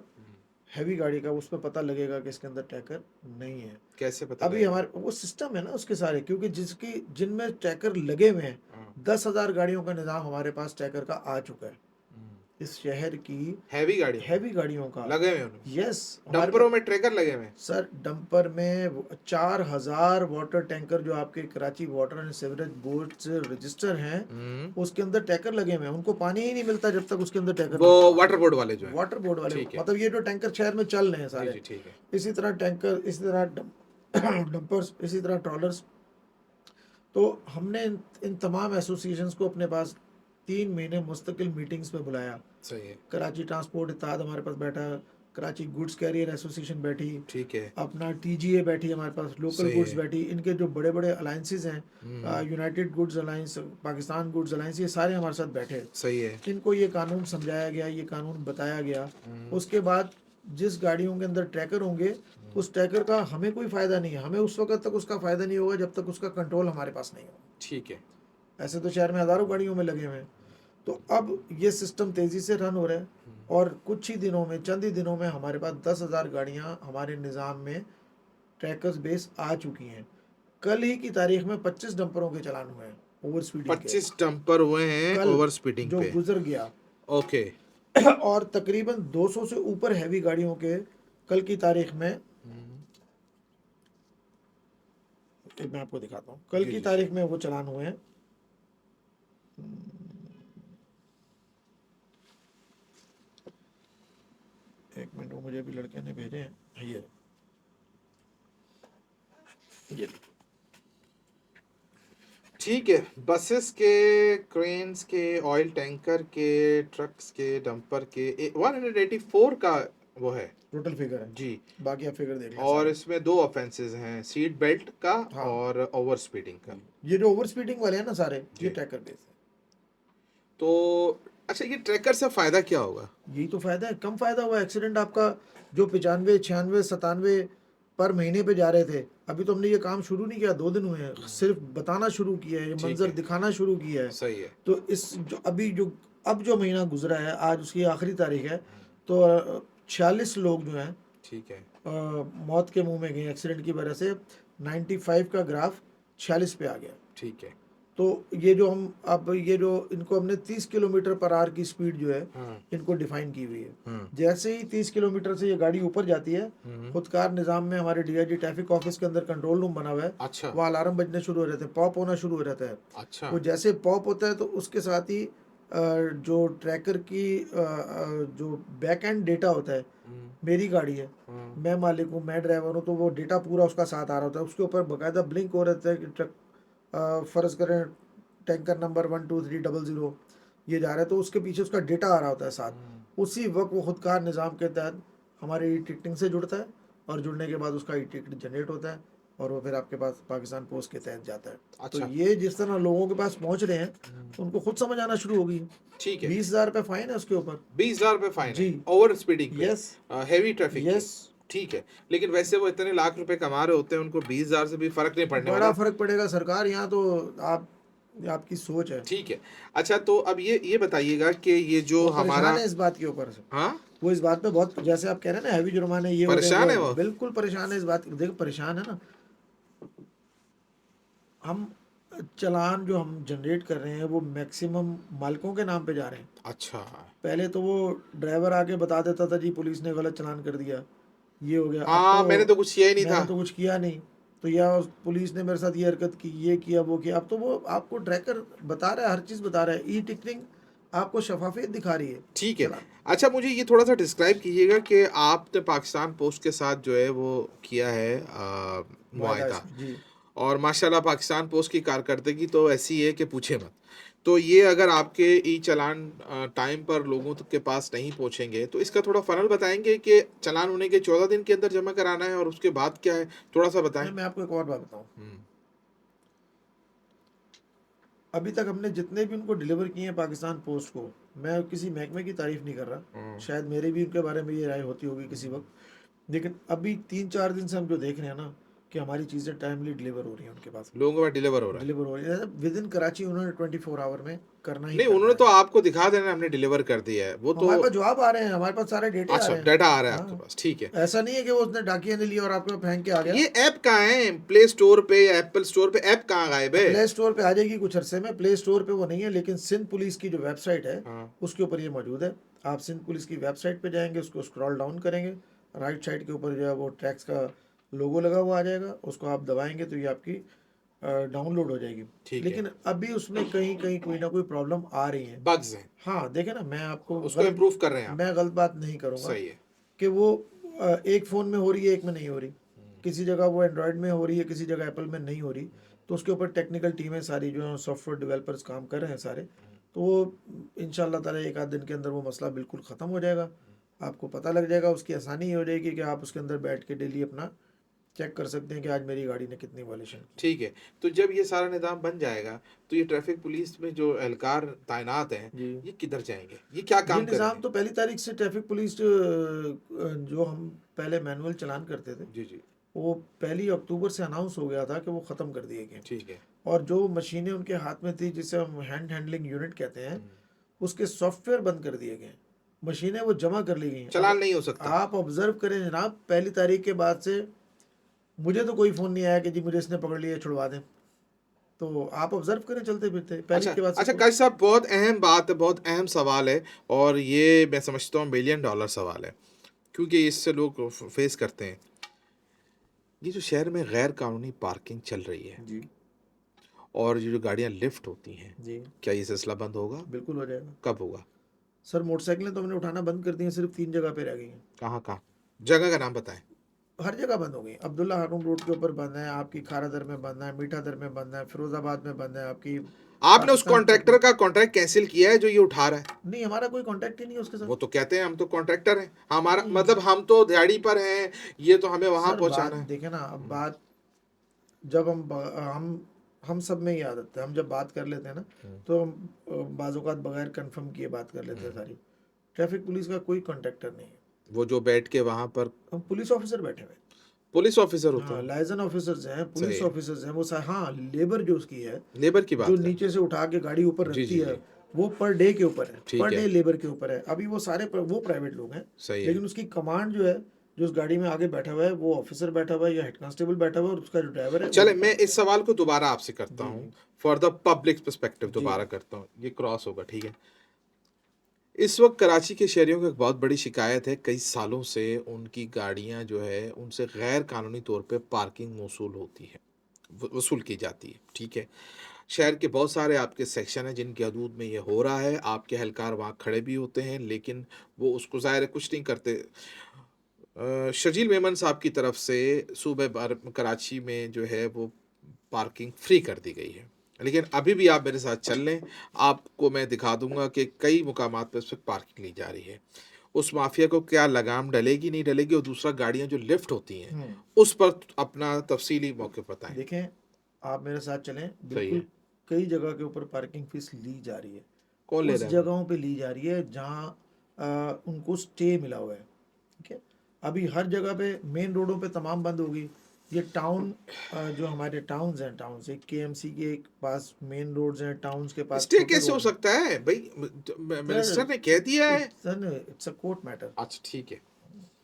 Speaker 2: हैवी गाड़ी का, उस पर पता लगेगा कि इसके अंदर ट्रैकर नहीं है।
Speaker 1: कैसे पता
Speaker 2: अभी
Speaker 1: लगेगा?
Speaker 2: हमारे वो सिस्टम है ना उसके सारे, क्योंकि जिनमें ट्रैकर लगे हुए हैं, 10,000 गाड़ियों का निज़ाम हमारे पास ट्रैकर का आ चुका है। इस शहर की
Speaker 1: हैवी गाड़ी
Speaker 2: हैवी गाड़ियों का
Speaker 1: लगे हुए उनमें,
Speaker 2: यस,
Speaker 1: डंपरों में ट्रैकर लगे हुए हैं।
Speaker 2: सर डंपर में 4,000 वाटर टैंकर जो आपके Karachi water and sewerage board से रजिस्टर हैं, उसके अंदर टैंकर लगे हुए हैं। उनको पानी ही नहीं मिलता जब तक उसके अंदर टैंकर
Speaker 1: वो वाटर बोर्ड वाले जो है,
Speaker 2: वाटर बोर्ड वाले,
Speaker 1: ठीक है,
Speaker 2: मतलब ये जो टैंकर शहर में चल रहे हैं
Speaker 1: जी
Speaker 2: सारे,
Speaker 1: जी, ठीक है,
Speaker 2: इसी तरह टैंकर, इसी तरह डंपर्स, इसी तरह ट्रॉलर्स। तो हमने इन तमाम एसोसिएशंस को अपने पास 3 महीने मुस्तकिल मीटिंग्स में बुलाया।
Speaker 1: सही है,
Speaker 2: कराची ट्रांसपोर्ट इत्तेहाद हमारे पास बैठा, कराची गुड्स कैरियर एसोसिएशन बैठी,
Speaker 1: ठीक है,
Speaker 2: अपना टीजीए बैठी हमारे पास, लोकल
Speaker 1: सही
Speaker 2: गुड्स
Speaker 1: है,
Speaker 2: बैठी, इनके जो बड़े बड़े अलायंसेस हैं, United goods alliance, Pakistan goods alliance, ये सारे हमारे साथ बैठे।
Speaker 1: सही है,
Speaker 2: इनको ये कानून समझाया गया, ये कानून बताया गया। उसके बाद जिस गाड़ियों के अंदर ट्रैकर होंगे, उस ट्रैकर का हमें कोई फ़ायदा नहीं है, हमें उस वक्त तक उसका फ़ायदा नहीं होगा जब तक उसका कंट्रोल हमारे पास नहीं होगा।
Speaker 1: ठीक है,
Speaker 2: ऐसे तो शहर में हज़ारों गाड़ियों में लगे हुए हैं। तो अब ये सिस्टम तेज़ी से रन हो रहा है और कुछ ही दिनों में, चंद ही दिनों में हमारे पास 10,000 गाड़ियाँ हमारे निज़ाम में ट्रैकर्स बेस आ चुकी हैं। कल ही की तारीख में 25 डंपरों के चालान हुए हैं ओवर स्पीडिंग के,
Speaker 1: 25 डंपर हुए हैं
Speaker 2: कल
Speaker 1: ओवर स्पीडिंग
Speaker 2: जो
Speaker 1: पे,
Speaker 2: गुजर गया।
Speaker 1: ओके,
Speaker 2: और तकरीबन 200 से ऊपर हैवी गाड़ियों के कल की तारीख में, मैं आपको दिखाता हूँ, कल
Speaker 1: जी,
Speaker 2: की
Speaker 1: जी,
Speaker 2: तारीख में वो चालान हुए हैं। एक मिनट, वो मुझे भी लड़के ने भेजे हैं, ये
Speaker 1: ठीक है। बसेस के, क्रेन्स के, ऑयल टैंकर के, ट्रक्स के, डंपर के 184 का वो है
Speaker 2: टोटल फिगर है
Speaker 1: जी।
Speaker 2: बाकी आप फिगर देख लें
Speaker 1: और
Speaker 2: सारे।
Speaker 1: इसमें 2 ऑफेंसेस हैं, सीट बेल्ट का
Speaker 2: हाँ,
Speaker 1: और ओवर स्पीडिंग का।
Speaker 2: ये जो ओवर स्पीडिंग वाले हैं ना सारे,
Speaker 1: जी।
Speaker 2: ये ट्रैकर बेस है।
Speaker 1: तो अच्छा, ये ट्रैकर से फायदा क्या होगा?
Speaker 2: यही तो फायदा है, कम फायदा हुआ। एक्सीडेंट आपका जो 95, 96, 97 पर महीने पे जा रहे थे, अभी तो हमने ये काम शुरू नहीं किया, 2 दिन हुए हैं, सिर्फ बताना शुरू किया है, ये
Speaker 1: ठीक
Speaker 2: मंजर
Speaker 1: है,
Speaker 2: दिखाना शुरू किया है।
Speaker 1: सही है,
Speaker 2: तो इस जो अभी जो अब जो महीना गुजरा है, आज उसकी आखिरी तारीख है, तो 46 लोग जो हैं
Speaker 1: ठीक है,
Speaker 2: मौत के मुंह में गए एक्सीडेंट की वजह से। 95 का ग्राफ 46 पे आ गया।
Speaker 1: ठीक है,
Speaker 2: तो ये जो हम अब ये जो इनको हमने 30 किलोमीटर पर आवर की स्पीड जो है इनको डिफाइन की हुई है। जैसे ही 30 किलोमीटर से ये गाड़ी ऊपर जाती है, खुदकार निज़ाम में हमारे डीआईजी ट्रैफिक ऑफिस के अंदर कंट्रोल रूम बना हुआ है,
Speaker 1: अच्छा,
Speaker 2: वहाँ अलार्म बजने शुरू हो जाते हैं, पॉप होना शुरू हो जाता है।
Speaker 1: अच्छा,
Speaker 2: वो जैसे पॉप होता है तो उसके साथ ही जो ट्रैकर की जो बैक एंड डेटा होता है, मेरी गाड़ी है, मैं मालिक हूँ, मैं ड्राइवर हूँ, तो वो डेटा पूरा उसका साथ आ रहा होता है, उसके ऊपर बाकायदा ब्लिंक हो रहता है कि ट्रक फ़र्ज़ करें टैंकर नंबर 12300 ये जा रहा है, तो उसके पीछे उसका डेटा आ रहा होता है साथ। उसी वक्त वो खुदकार निज़ाम के तहत हमारे ई टिकटिंग से जुड़ता है, और जुड़ने के बाद उसका ई टिकट जनरेट होता है, और वो फिर आपके पास पाकिस्तान पोस्ट के तहत जाता है। तो
Speaker 1: अच्छा
Speaker 2: ये जिस तरह लोगों के पास पहुंच रहे हैं, उनको खुद समझ आना शुरू हो गई।
Speaker 1: ठीक है
Speaker 2: 20,000 रुपये फाइन है उसके ऊपर।
Speaker 1: 20,000 रुपये फाइन है
Speaker 2: जी।
Speaker 1: ओवर स्पीडिंग पे,
Speaker 2: यस
Speaker 1: हेवी ट्रैफिक की।
Speaker 2: यस
Speaker 1: ठीक है, लेकिन वैसे वो इतने लाख रुपए कमा रहे होते हैं, उनको 20,000 से भी फर्क नहीं पड़ने
Speaker 2: बड़ा
Speaker 1: वाला।
Speaker 2: फर्क पड़ेगा सरकार, यहाँ तो आप आपकी सोच है।
Speaker 1: ठीक है, अच्छा तो अब ये बताइएगा कि ये जो
Speaker 2: वो
Speaker 1: हमारा
Speaker 2: परेशान है इस बात के ऊपर से,
Speaker 1: हाँ
Speaker 2: वो इस बात पे बहुत, जैसे आप कह रहे हैं ना हैवी जुर्माने ये हो रहे
Speaker 1: परेशान है
Speaker 2: वो
Speaker 1: वो।
Speaker 2: बिल्कुल परेशान है इस बात। देखो परेशान है ना, हम चालान जो हम जनरेट कर रहे हैं वो मैक्सिमम मालिकों के नाम पे जा रहे हैं।
Speaker 1: अच्छा
Speaker 2: पहले तो वो ड्राइवर आके बता देता था जी पुलिस ने गलत चालान कर दिया, ये हो गया। अब
Speaker 1: हाँ, मैंने तो कुछ किया ही नहीं था।
Speaker 2: मैंने तो कुछ किया नहीं, तो या पुलिस ने मेरे साथ ये हरकत की, ये किया, वो किया। अब तो वो आपको ट्रैकर बता रहा है, हर चीज़ बता रहा है, ई टिकटिंग आपको शफाफियत दिखा रही है।
Speaker 1: ठीक है,
Speaker 2: चला
Speaker 1: अच्छा मुझे ये थोड़ा सा डिस्क्राइब कीजिएगा कि आपने पाकिस्तान पोस्ट के साथ जो है वो किया है मुआहदा,
Speaker 2: जी
Speaker 1: और माशाल्लाह पाकिस्तान पोस्ट की कारकर्दगी तो ऐसी है कि पूछे मत। तो ये अगर आपके ई चालान टाइम पर लोगों तक के पास नहीं पहुंचेंगे, तो इसका थोड़ा फनल बताएंगे कि चालान होने के 14 दिन के अंदर जमा कराना है और उसके बाद क्या है, थोड़ा सा बताएं।
Speaker 2: मैं आपको एक और बात बताऊं, अभी तक हमने जितने भी उनको डिलीवर किए हैं पाकिस्तान पोस्ट को, मैं किसी महकमे की तारीफ नहीं कर रहा, शायद मेरे भी उनके बारे में ये राय होती होगी किसी वक्त, लेकिन अभी 3-4 दिन से हम जो देख रहे हैं ना कि हमारी चीज़ें टाइमली डिलीवर हो रही हैं उनके पास,
Speaker 1: लोगों के पास डिलीवर हो रहा है।
Speaker 2: डिलीवर हो रही है विद इन कराची। उन्होंने 24 आवर में करना ही
Speaker 1: नहीं,
Speaker 2: करना
Speaker 1: उन्होंने
Speaker 2: है।
Speaker 1: तो आपको दिखा देना हमने डिलीवर कर दिया है, वो तो
Speaker 2: हमारे पास जवाब आ रहे हैं, हमारे पास सारे डेटे आ
Speaker 1: अच्छा
Speaker 2: रहे हैं।
Speaker 1: डाटा आ रहा है आपके
Speaker 2: हाँ,
Speaker 1: पास, ठीक है।
Speaker 2: ऐसा नहीं है कि वो उसने डाकिया ने लिया और आपके पास फेंक के आ गया।
Speaker 1: ये ऐप कहाँ है, प्ले स्टोर पे या एप्पल स्टोर पे? ऐप कहाँ गायब है?
Speaker 2: प्ले स्टोर पे आ जाएगी कुछ अरसे में, प्ले स्टोर पे वो नहीं है, लेकिन सिंध पुलिस की जो वेबसाइट है
Speaker 1: हाँ
Speaker 2: उसके ऊपर ये मौजूद है। आप सिंध पुलिस की वेबसाइट पे जाएंगे, उसको स्क्रॉल डाउन करेंगे, राइट साइड के ऊपर जो है वो टैक्स का लोगो लगा हुआ आ जाएगा, उसको आप दबाएंगे तो ये आपकी डाउनलोड हो जाएगी।
Speaker 1: ठीक है,
Speaker 2: लेकिन अभी उसमें कहीं कहीं कोई ना कोई प्रॉब्लम आ रही है।
Speaker 1: बग्स हैं,
Speaker 2: हाँ देखे ना, मैं आपको
Speaker 1: उसको इम्प्रूव कर रहे हैं आप।
Speaker 2: मैं गलत बात नहीं करूँगा
Speaker 1: सही है।
Speaker 2: कि वो एक फ़ोन में हो रही है, एक में नहीं हो रही, किसी जगह वो एंड्रॉयड में हो रही है, किसी जगह एप्पल में नहीं हो रही, तो उसके ऊपर टेक्निकल टीमें सारी जो है सॉफ्टवेयर डेवलपर्स काम कर रहे हैं सारे, तो वो इंशाल्लाह ताला एक आध दिन के अंदर वो मसला बिल्कुल ख़त्म हो जाएगा, आपको पता लग जाएगा, उसकी आसानी हो जाएगी कि आप उसके अंदर बैठ के डेली अपना चेक कर सकते हैं कि आज मेरी गाड़ी ने कितनी वॉल्यूशन की।
Speaker 1: ठीक है, तो जब ये सारा निज़ाम बन जाएगा, तो ये ट्रैफिक पुलिस में जो एहलकार तैनात हैं,
Speaker 2: जी
Speaker 1: ये किधर जाएंगे, ये क्या
Speaker 2: ये
Speaker 1: काम
Speaker 2: निज़ाम
Speaker 1: करेंगे?
Speaker 2: तो पहली तारीख से ट्रैफिक पुलिस जो हम पहले मैनुअल चलान करते थे
Speaker 1: जी जी,
Speaker 2: वो 1 अक्टूबर से अनाउंस हो गया था कि वो ख़त्म कर दिए गए,
Speaker 1: ठीक है।
Speaker 2: और जो मशीनें उनके हाथ में थी जिसे हम हैंड हैंडलिंग यूनिट कहते हैं, उसके सॉफ्टवेयर बंद कर दिए गए, मशीनें वो जमा कर ली गई।
Speaker 1: चालान
Speaker 2: अब
Speaker 1: नहीं हो सकता।
Speaker 2: आप ऑब्जर्व करें जनाब, पहली तारीख के बाद से मुझे तो कोई फ़ोन नहीं आया कि जी मुझे इसने पकड़ लिया छुड़वा दें, तो आप ऑब्जर्व करें चलते फिरते पहली
Speaker 1: अच्छा
Speaker 2: के बाद से
Speaker 1: अच्छा काश साहब, बहुत अहम बात है, बहुत अहम सवाल है, और ये मैं समझता हूँ $1 बिलियन सवाल है, क्योंकि इससे लोग फेस करते हैं। ये जो शहर में गैर कानूनी पार्किंग चल रही है,
Speaker 2: जी
Speaker 1: और ये जो गाड़ियाँ लिफ्ट होती हैं,
Speaker 2: जी
Speaker 1: क्या ये सिलसिला बंद होगा?
Speaker 2: बिल्कुल हो जाएगा
Speaker 1: कब होगा?
Speaker 2: सर। मोटरसाइकिलें तो हमने उठाना बंद कर दी हैं, सिर्फ 3 जगह पे रह गई हैं।
Speaker 1: कहाँ कहाँ? जगह का नाम बताएं।
Speaker 2: हर जगह बंद हो गई। अब्दुल्ला हारून रोड के ऊपर बंद है, आपकी खारा दर में बंद है, मीठा दर में बंद है, फिरोजाबाद में बंद है, आपकी
Speaker 1: आपने उस
Speaker 2: पाकिस्तान
Speaker 1: कॉन्ट्रैक्टर का कॉन्ट्रैक्ट कैंसिल किया है जो ये उठा रहा है?
Speaker 2: नहीं, हमारा कोई कांटेक्ट ही नहीं है उसके
Speaker 1: वो
Speaker 2: साथ।
Speaker 1: तो कहते हैं हम तो कॉन्ट्रैक्टर हैं, हमारा
Speaker 2: नहीं
Speaker 1: मतलब हम तो दिहाड़ी पर हैं, ये तो हमें वहां
Speaker 2: सर, बात
Speaker 1: पहुंचाना है।
Speaker 2: देखे ना, अब बात जब हम सब में ही आदत है, हम जब बात कर लेते हैं ना तो हम बाज़-औक़ात बगैर कंफर्म किए बात कर लेते हैं सारी। ट्रैफिक पुलिस का कोई कॉन्ट्रैक्टर नहीं है,
Speaker 1: वो जो बैठ के वहां पर
Speaker 2: हम पुलिस ऑफिसर बैठे हुए हैं।
Speaker 1: पुलिस ऑफिसर होते
Speaker 2: हाँ,
Speaker 1: हैं।
Speaker 2: लाइजन ऑफिसर्स हैं,
Speaker 1: सही
Speaker 2: पुलिस
Speaker 1: है,
Speaker 2: ऑफिसर्स हैं, वो हाँ, लेबर जो उसकी है,
Speaker 1: लेबर की
Speaker 2: जो
Speaker 1: बात है।
Speaker 2: नीचे से उठा के गाड़ी ऊपर
Speaker 1: जी
Speaker 2: रखती
Speaker 1: जी
Speaker 2: है,
Speaker 1: जी,
Speaker 2: वो पर डे के ऊपर है,
Speaker 1: ठीक
Speaker 2: पर
Speaker 1: है,
Speaker 2: डे लेबर के ऊपर है। अभी वो सारे वो प्राइवेट लोग हैं,
Speaker 1: सही है।
Speaker 2: लेकिन उसकी कमांड जो है, जो उस गाड़ी में आगे बैठा हुआ है, वो ऑफिसर बैठा हुआ है या हेड कांस्टेबल बैठा हुआ है, और उसका जो ड्राइवर है वो
Speaker 1: चले, मैं इस सवाल को दोबारा आपसे करता
Speaker 2: जी
Speaker 1: हूँ, फॉर द पब्लिक पर्सपेक्टिव
Speaker 2: जी
Speaker 1: दोबारा करता हूँ, ये क्रॉस होगा, ठीक है। इस वक्त कराची के शहरियों की एक बहुत बड़ी शिकायत है, कई सालों से उनकी गाड़ियां जो है उनसे गैर कानूनी तौर पे पार्किंग मौसूल होती है, वसूल की जाती है, ठीक है। शहर के बहुत सारे आपके सेक्शन हैं जिनकी हदूद में ये हो रहा है, आपके एहलकार वहाँ खड़े भी होते हैं, लेकिन वो उसको ज़ाहिर है कुछ नहीं करते। शर्जील मेमन साहब की तरफ से सूबे कराची में जो है वो पार्किंग फ्री कर दी गई है, लेकिन अभी भी आप मेरे साथ चल लें, आपको मैं दिखा दूंगा कि कई मुकामात पर उस वक्त पार्किंग ली जा रही है। उस माफिया को क्या लगाम डलेगी नहीं डलेगी, और दूसरा गाड़ियां जो लिफ्ट होती हैं उस पर अपना तफसीली मौके बताएं।
Speaker 2: देखें, आप मेरे साथ चलें,
Speaker 1: सही
Speaker 2: बिल्कुल
Speaker 1: है।
Speaker 2: कई जगह के ऊपर पार्किंग फीस ली जा रही है।
Speaker 1: कौन ले
Speaker 2: उस
Speaker 1: रहा है वो?
Speaker 2: जगहों पे ली जा रही है जहाँ उनको स्टे मिला हुआ है, ठीक है। अभी हर जगह पे मेन रोडों पे तमाम बंद होगी। ये टाउन, जो हमारे टाउन्स हैं, टाउन्स एक केएमसी के पास मेन रोड्स हैं, टाउन्स के पास
Speaker 1: स्टे
Speaker 2: छोटे
Speaker 1: कैसे हो
Speaker 2: रोड हैं।
Speaker 1: सकता है भाई?
Speaker 2: सर,
Speaker 1: मिनिस्टर ने कह दिया है।
Speaker 2: इट्स अ कोर्ट मैटर,
Speaker 1: अच्छा ठीक है।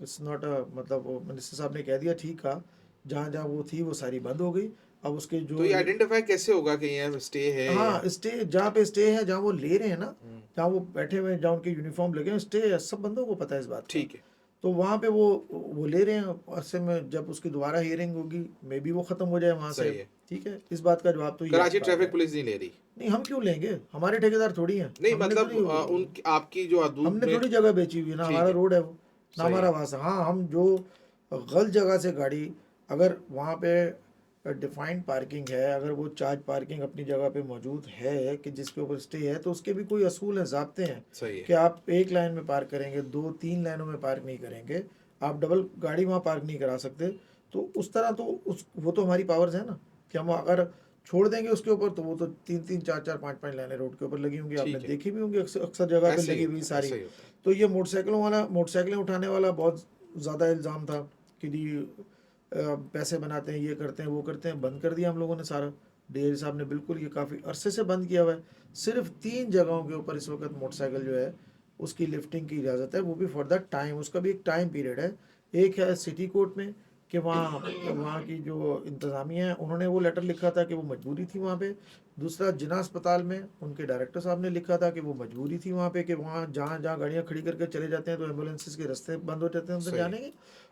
Speaker 2: इट्स नॉट अ, मतलब वो मिनिस्टर साहब ने कह दिया, ठीक कहा। जहाँ जहाँ वो थी वो सारी बंद हो गई। अब उसके
Speaker 1: तो
Speaker 2: जो
Speaker 1: ये आइडेंटिफाई कैसे होगा कि यहाँ स्टे है या?
Speaker 2: हाँ, स्टे जहाँ पे स्टे है, जहाँ वो ले रहे हैं ना,
Speaker 1: हम्म,
Speaker 2: जहाँ वो बैठे हुए हैं, जहाँ उनके यूनिफॉर्म लगे हैं, स्टे है, सब बंदों को पता है इस बात का।
Speaker 1: ठीक है।
Speaker 2: तो वहाँ पे वो ले रहे हैं। ऐसे में जब उसकी दोबारा हियरिंग होगी, मे बी वो ख़त्म हो जाए वहाँ से।
Speaker 1: सही है।
Speaker 2: ठीक है, इस बात का जवाब तो ये
Speaker 1: कराची
Speaker 2: अच्छी बात
Speaker 1: ट्रैफिक
Speaker 2: है।
Speaker 1: पुलिस नहीं ले रही?
Speaker 2: नहीं, हम क्यों लेंगे, हमारे ठेकेदार थोड़ी हैं,
Speaker 1: नहीं
Speaker 2: हमने तो
Speaker 1: मतलब
Speaker 2: नहीं,
Speaker 1: उन आपकी जो हदूद
Speaker 2: हमने
Speaker 1: में।
Speaker 2: थोड़ी जगह बेची हुई है ना,
Speaker 1: ठीक
Speaker 2: हमारा
Speaker 1: है।
Speaker 2: रोड है वो, ना
Speaker 1: सही
Speaker 2: हमारा
Speaker 1: है।
Speaker 2: वास है। हाँ, हम जो गलत जगह से गाड़ी, अगर वहाँ पे डिफाइंड पार्किंग है, अगर वो चार्ज पार्किंग अपनी जगह पे मौजूद है कि जिसके ऊपर स्टे है, तो उसके भी कोई असूल हैं, ज़ाब्ते हैं
Speaker 1: सही है।
Speaker 2: कि आप एक लाइन में पार्क करेंगे, दो तीन लाइनों में पार्क नहीं करेंगे, आप डबल गाड़ी वहाँ पार्क नहीं करा सकते। तो उस तरह तो उस वो तो हमारी पावर्स है ना, कि हम अगर छोड़ देंगे उसके ऊपर, तो वो तो तीन तीन चार चार पाँच पाँच लाइनें रोड के ऊपर लगी होंगी, आपने
Speaker 1: ठीक है।
Speaker 2: देखी भी होंगी अक्सर अक्सर जगह पे
Speaker 1: ऐसे ही
Speaker 2: लगी हुई
Speaker 1: होता है,
Speaker 2: सारी।
Speaker 1: ऐसे ही होता है।
Speaker 2: तो ये मोटरसाइकिलें उठाने वाला बहुत ज़्यादा इल्ज़ाम था कि जी पैसे बनाते हैं, ये करते हैं, वो करते हैं। बंद कर दिया हम लोगों ने सारा, डीआईजी साहब ने बिल्कुल ये काफ़ी अरसे से बंद किया हुआ है। सिर्फ 3 जगहों के ऊपर इस वक्त मोटरसाइकिल जो है उसकी लिफ्टिंग की इजाज़त है, वो भी फॉर द टाइम, उसका भी एक टाइम पीरियड है। एक है सिटी कोर्ट में, कि वहाँ वहाँ की जो इंतज़ामिया है उन्होंने वो लेटर लिखा था कि वो मजबूरी थी वहाँ पे। दूसरा, जिना अस्पताल में उनके डायरेक्टर साहब ने लिखा था कि वो मजबूरी थी वहाँ पे, कि वहाँ जहाँ जहाँ गाड़ियाँ खड़ी करके चले जाते हैं तो एम्बुलेंसेस के रास्ते बंद हो जाते हैं उनसे
Speaker 1: सही है।
Speaker 2: जाने के।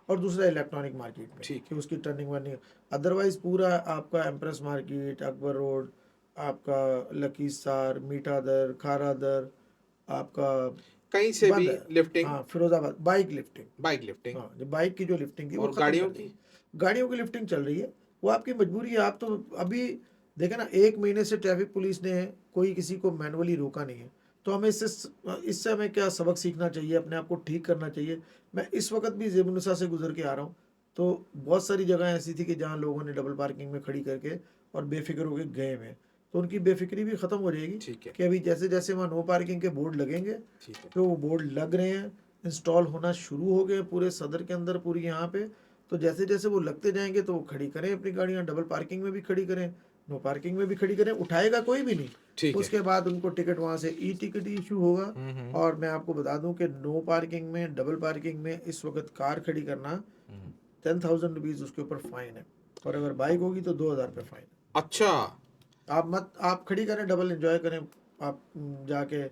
Speaker 2: और दूसरा, इलेक्ट्रॉनिक मार्केट में
Speaker 1: ठीक
Speaker 2: कि
Speaker 1: है।
Speaker 2: उसकी टर्निंग वर्निंग। अदरवाइज़ पूरा आपका एम्प्रेस मार्केट, अकबर रोड, आपका लकी स्टार, मीठा दर, खारा दर, आपका
Speaker 1: कहीं से भी
Speaker 2: बंद है।
Speaker 1: लिफ्टिंग?
Speaker 2: हाँ, Firozabad bike lifting.
Speaker 1: Bike lifting?
Speaker 2: हाँ, जो बाइक की जो लिफ्टिंग थी वो
Speaker 1: और
Speaker 2: ख़त्म
Speaker 1: गाड़ियों
Speaker 2: कर दी।
Speaker 1: की?
Speaker 2: गाड़ियों की लिफ्टिंग चल रही है, वो आपकी मजबूरी है। आप तो अभी देखें ना, 1 महीने से ट्रैफिक पुलिस ने कोई किसी को मैनुअली रोका नहीं है। तो हमें इससे हमें क्या सबक सीखना चाहिए, अपने आप को ठीक करना चाहिए। मैं इस वक्त भी ज़ेबुलनिसा से गुजर के आ रहा हूँ, तो बहुत सारी जगह ऐसी थी कि जहाँ लोगों ने डबल पार्किंग में खड़ी करके और बेफिक्र होकर गए हुए हैं। तो उनकी बेफिक्री भी ख़त्म हो जाएगी
Speaker 1: ठीक है।
Speaker 2: कि अभी जैसे जैसे वहाँ नो पार्किंग के बोर्ड लगेंगे,
Speaker 1: ठीक है।
Speaker 2: तो वो बोर्ड लग रहे हैं, इंस्टॉल होना शुरू हो गए पूरे सदर के अंदर, पूरी यहाँ पे। तो जैसे जैसे वो लगते जाएंगे तो वो खड़ी करें अपनी गाड़ियाँ, डबल पार्किंग में भी खड़ी करें, नो पार्किंग में भी खड़ी करें, उठाएगा कोई भी नहीं।
Speaker 1: ठीक है।
Speaker 2: उसके बाद उनको टिकट वहाँ से ई टिकट इशू होगा।
Speaker 1: हम्म।
Speaker 2: और मैं आपको बता दूं कि नो पार्किंग में, डबल पार्किंग में इस वक्त कार खड़ी करना
Speaker 1: हम्म।
Speaker 2: 10,000 रुपीज़ उसके ऊपर फाइन है, और अगर बाइक होगी तो 2,000 रुपये फाइन है।
Speaker 1: अच्छा।
Speaker 2: आप खड़ी करें, डबल एंजॉय करें, आप जाके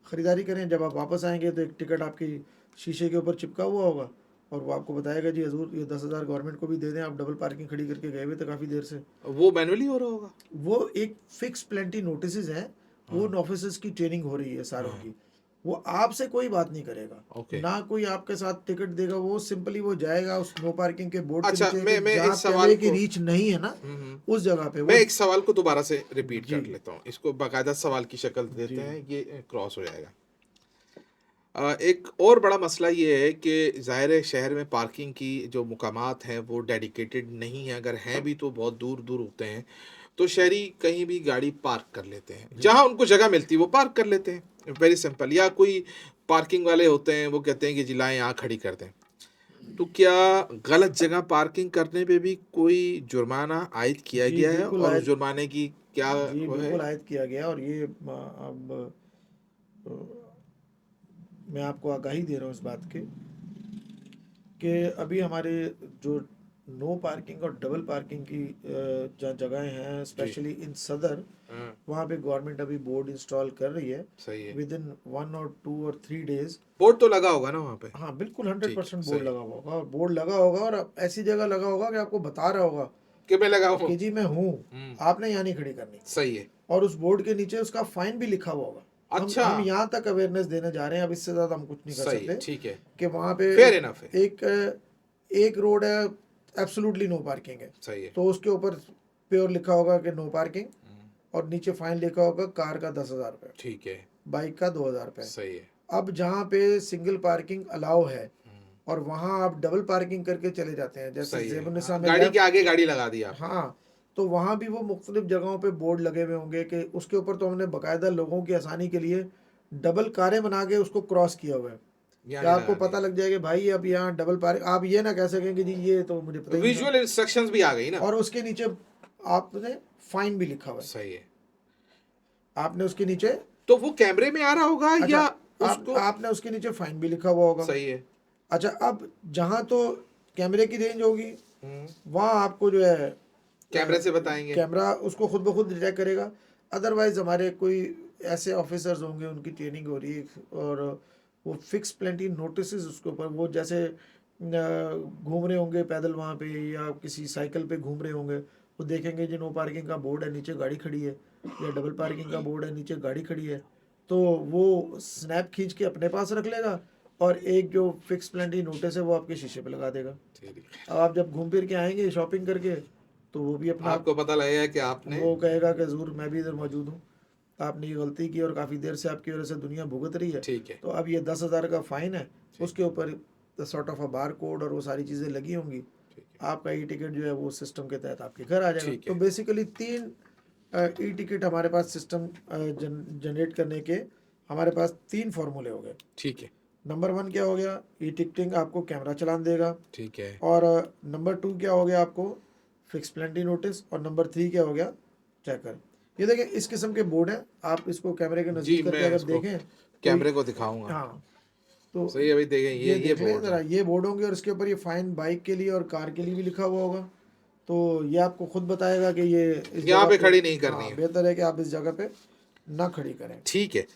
Speaker 2: ख़रीदारी करें। जब आप वापस आएंगे तो एक टिकट आपकी शीशे के ऊपर चिपका हुआ होगा, और वो आपको बताएगा जी हजूर ये 10,000 गवर्नमेंट को भी दे दें, आप डबल पार्किंग खड़ी करके गए हुए थे काफ़ी देर से।
Speaker 1: वो मैनुअली हो रहा होगा?
Speaker 2: वो एक फिक्स प्लेंटी नोटिस हैं, वो
Speaker 1: हाँ।
Speaker 2: ऑफिसर्स की ट्रेनिंग हो रही है सारों
Speaker 1: हाँ।
Speaker 2: की। वो आपसे कोई बात नहीं करेगा,
Speaker 1: ओके।
Speaker 2: ना कोई आपके साथ टिकट देगा, वो सिंपली वो जाएगा उस नो पार्किंग के बोर्ड के
Speaker 1: अच्छा,
Speaker 2: नीचे, कि
Speaker 1: मैं
Speaker 2: जहाँ
Speaker 1: इस सवाल
Speaker 2: पहले की
Speaker 1: को।
Speaker 2: रीच नहीं है ना, उस जगह पे
Speaker 1: मैं
Speaker 2: वो।
Speaker 1: एक सवाल को दोबारा से रिपीट
Speaker 2: जी
Speaker 1: कर लेता हूँ, इसको बाकायदा सवाल की शक्ल
Speaker 2: जी
Speaker 1: देते हैं, ये क्रॉस हो जाएगा। एक और बड़ा मसला ये है कि ज़ाहिर है शहर में पार्किंग की जो मुकामात हैं वो डेडिकेटेड नहीं है, अगर हैं भी तो बहुत दूर दूर होते हैं। तो शहरी कहीं भी गाड़ी पार्क कर लेते हैं,
Speaker 2: जी
Speaker 1: जहाँ उनको जगह मिलती है वो पार्क कर लेते हैं, वेरी सिंपल। या कोई पार्किंग वाले होते हैं वो कहते हैं कि जी लाएं यहाँ खड़ी कर दें। तो क्या गलत जगह पार्किंग करने पे भी कोई जुर्माना आयद किया
Speaker 2: जी
Speaker 1: गया है,
Speaker 2: बिल्कुल
Speaker 1: और उस
Speaker 2: आयद
Speaker 1: जुर्माने की क्या
Speaker 2: जी
Speaker 1: वो है?
Speaker 2: बिल्कुल आयद किया गया। और ये अब मैं आपको आगाही दे रहा हूँ इस बात की, कि अभी हमारे जो नो पार्किंग और डबल पार्किंग की जहाँ जगहें हैं,
Speaker 1: जी।
Speaker 2: स्पेशली इन सदर,
Speaker 1: हाँ।
Speaker 2: वहाँ पे गवर्नमेंट अभी बोर्ड इंस्टॉल कर रही है।
Speaker 1: सही है।
Speaker 2: विद इन 1 और 2 और 3 डेज।
Speaker 1: बोर्ड तो लगा होगा ना वहाँ पे?
Speaker 2: हाँ बिल्कुल
Speaker 1: ठीक है।
Speaker 2: 100% बोर्ड
Speaker 1: सही है।
Speaker 2: लगा हुआ होगा, और बोर्ड लगा होगा, और अब ऐसी जगह लगा होगा कि आपको बता रहा होगा
Speaker 1: कि मैं लगा हूँ।
Speaker 2: कि जी मैं हूँ, आपने यहाँ नहीं खड़ी करनी।
Speaker 1: सही है।
Speaker 2: और उस बोर्ड के नीचे उसका फाइन भी लिखा हुआ होगा।
Speaker 1: अच्छा।
Speaker 2: हम यहाँ तक अवेयरनेस देने जा रहे हैं, अब इससे ज़्यादा हम कुछ नहीं कर
Speaker 1: सही है,
Speaker 2: सकते
Speaker 1: ठीक है,
Speaker 2: कि वहाँ पे
Speaker 1: फेयर इनफ है।
Speaker 2: एक रोड है एब्सोल्युटली नो पार्किंग है,
Speaker 1: सही है।
Speaker 2: तो उसके ऊपर प्योर लिखा होगा कि नो पार्किंग, और नीचे फाइन लिखा होगा कार का 10,000 रुपये,
Speaker 1: ठीक है,
Speaker 2: बाइक का 2,000 रुपये।
Speaker 1: सही है।
Speaker 2: अब जहाँ पे सिंगल पार्किंग अलाउ है और वहाँ आप डबल पार्किंग करके चले जाते हैं, जैसे
Speaker 1: सही है,
Speaker 2: ज़ेबुन्निसा
Speaker 1: हाँ,
Speaker 2: में
Speaker 1: गाड़ी के
Speaker 2: लेफ्ट,
Speaker 1: आगे गाड़ी लगा दी आपने।
Speaker 2: हाँ, तो वहाँ भी वो मुख्तलिफ जगहों पे बोर्ड लगे हुए होंगे कि उसके ऊपर तो हमने बाकायदा लोगों की आसानी के लिए डबल कारें बना के उसको क्रॉस किया हुआ है,
Speaker 1: यहाँ
Speaker 2: कि
Speaker 1: नहीं
Speaker 2: आपको
Speaker 1: लगानी
Speaker 2: पता
Speaker 1: है।
Speaker 2: लग जाए कि भाई अब यहाँ डबल पार्किंग, आप ये ना कह सकें कि जी ये तो मुझे पता ही नहीं था।
Speaker 1: विजुअल इंस्ट्रक्शंस भी आ गई ना।
Speaker 2: और उसके नीचे आपने फाइन भी लिखा हुआ है,
Speaker 1: सही है।
Speaker 2: आपने उसके नीचे,
Speaker 1: तो वो कैमरे में आ रहा होगा
Speaker 2: अच्छा,
Speaker 1: या
Speaker 2: आप
Speaker 1: उसको।
Speaker 2: आपने उसके नीचे फाइन भी लिखा हुआ होगा।
Speaker 1: सही है।
Speaker 2: अच्छा, अब जहाँ तो कैमरे की रेंज होगी
Speaker 1: हम्म,
Speaker 2: वहाँ आपको जो है
Speaker 1: कैमरे से बताएंगे।
Speaker 2: कैमरा उसको खुद ब खुद डिटेक्ट करेगा। अदरवाइज हमारे कोई ऐसे ऑफिसर्स होंगे, उनकी ट्रेनिंग हो रही है, और वो फिक्स प्लेंटी नोटिस उसके ऊपर, वो जैसे घूम रहे होंगे पैदल वहाँ पे या किसी साइकिल पे घूम रहे होंगे, वो देखेंगे जी नो पार्किंग का बोर्ड है, नीचे गाड़ी खड़ी है, या डबल पार्किंग का बोर्ड है, नीचे गाड़ी खड़ी है, तो वो स्नैप खींच के अपने पास रख लेगा, और एक जो फिक्स प्लेंटी नोटिस है वो आपके शीशे पे लगा देगा। अब आप जब घूम फिर के आएंगे शॉपिंग करके, तो वो भी अपना
Speaker 1: आपको पता लगेगा कि आपने।
Speaker 2: वो कहेगा कि ज़रूर मैं भी इधर मौजूद हूँ, आपने ये गलती की और काफ़ी देर से आपकी वजह से दुनिया भुगत रही है।
Speaker 1: ठीक है।
Speaker 2: तो अब ये 10,000 का फ़ाइन है, उसके ऊपर sort of a bar code और वो सारी चीज़ें लगी होंगी,
Speaker 1: ठीक है।
Speaker 2: आपका ई टिकट जो है वो सिस्टम के तहत आपके घर आ जाएगा।
Speaker 1: ठीक
Speaker 2: तो
Speaker 1: है।
Speaker 2: बेसिकली 3 ई टिकट हमारे पास सिस्टम जनरेट करने के हमारे पास 3 फार्मूले हो गए।
Speaker 1: ठीक है।
Speaker 2: नंबर 1 क्या हो गया, ई टिकटिंग आपको कैमरा चलान देगा,
Speaker 1: ठीक है।
Speaker 2: और नंबर 2 क्या हो गया आपको फिक्स प्लेंटी नोटिस, और नंबर 3 क्या हो गया ट्रैकर। ये देखें इस किस्म के बोर्ड हैं, आप इसको कैमरे के
Speaker 1: जी
Speaker 2: नज़दीक करके
Speaker 1: मैं
Speaker 2: अगर
Speaker 1: इसको
Speaker 2: देखें तो
Speaker 1: कैमरे को दिखाऊंगा।
Speaker 2: हाँ, तो
Speaker 1: सही है भाई, देखें
Speaker 2: ये
Speaker 1: ये
Speaker 2: देख लें
Speaker 1: बोर्ड
Speaker 2: ज़रा,
Speaker 1: है।
Speaker 2: ये बोर्ड होंगे और इसके ऊपर ये फ़ाइन बाइक के लिए और कार के लिए भी लिखा हुआ होगा, तो ये आपको खुद बताएगा कि ये इस
Speaker 1: यहाँ
Speaker 2: जगह
Speaker 1: पे
Speaker 2: पे,
Speaker 1: खड़ी नहीं करनी
Speaker 2: हाँ
Speaker 1: है।
Speaker 2: बेहतर है कि आप इस जगह पे ना खड़ी करें।
Speaker 1: ठीक है।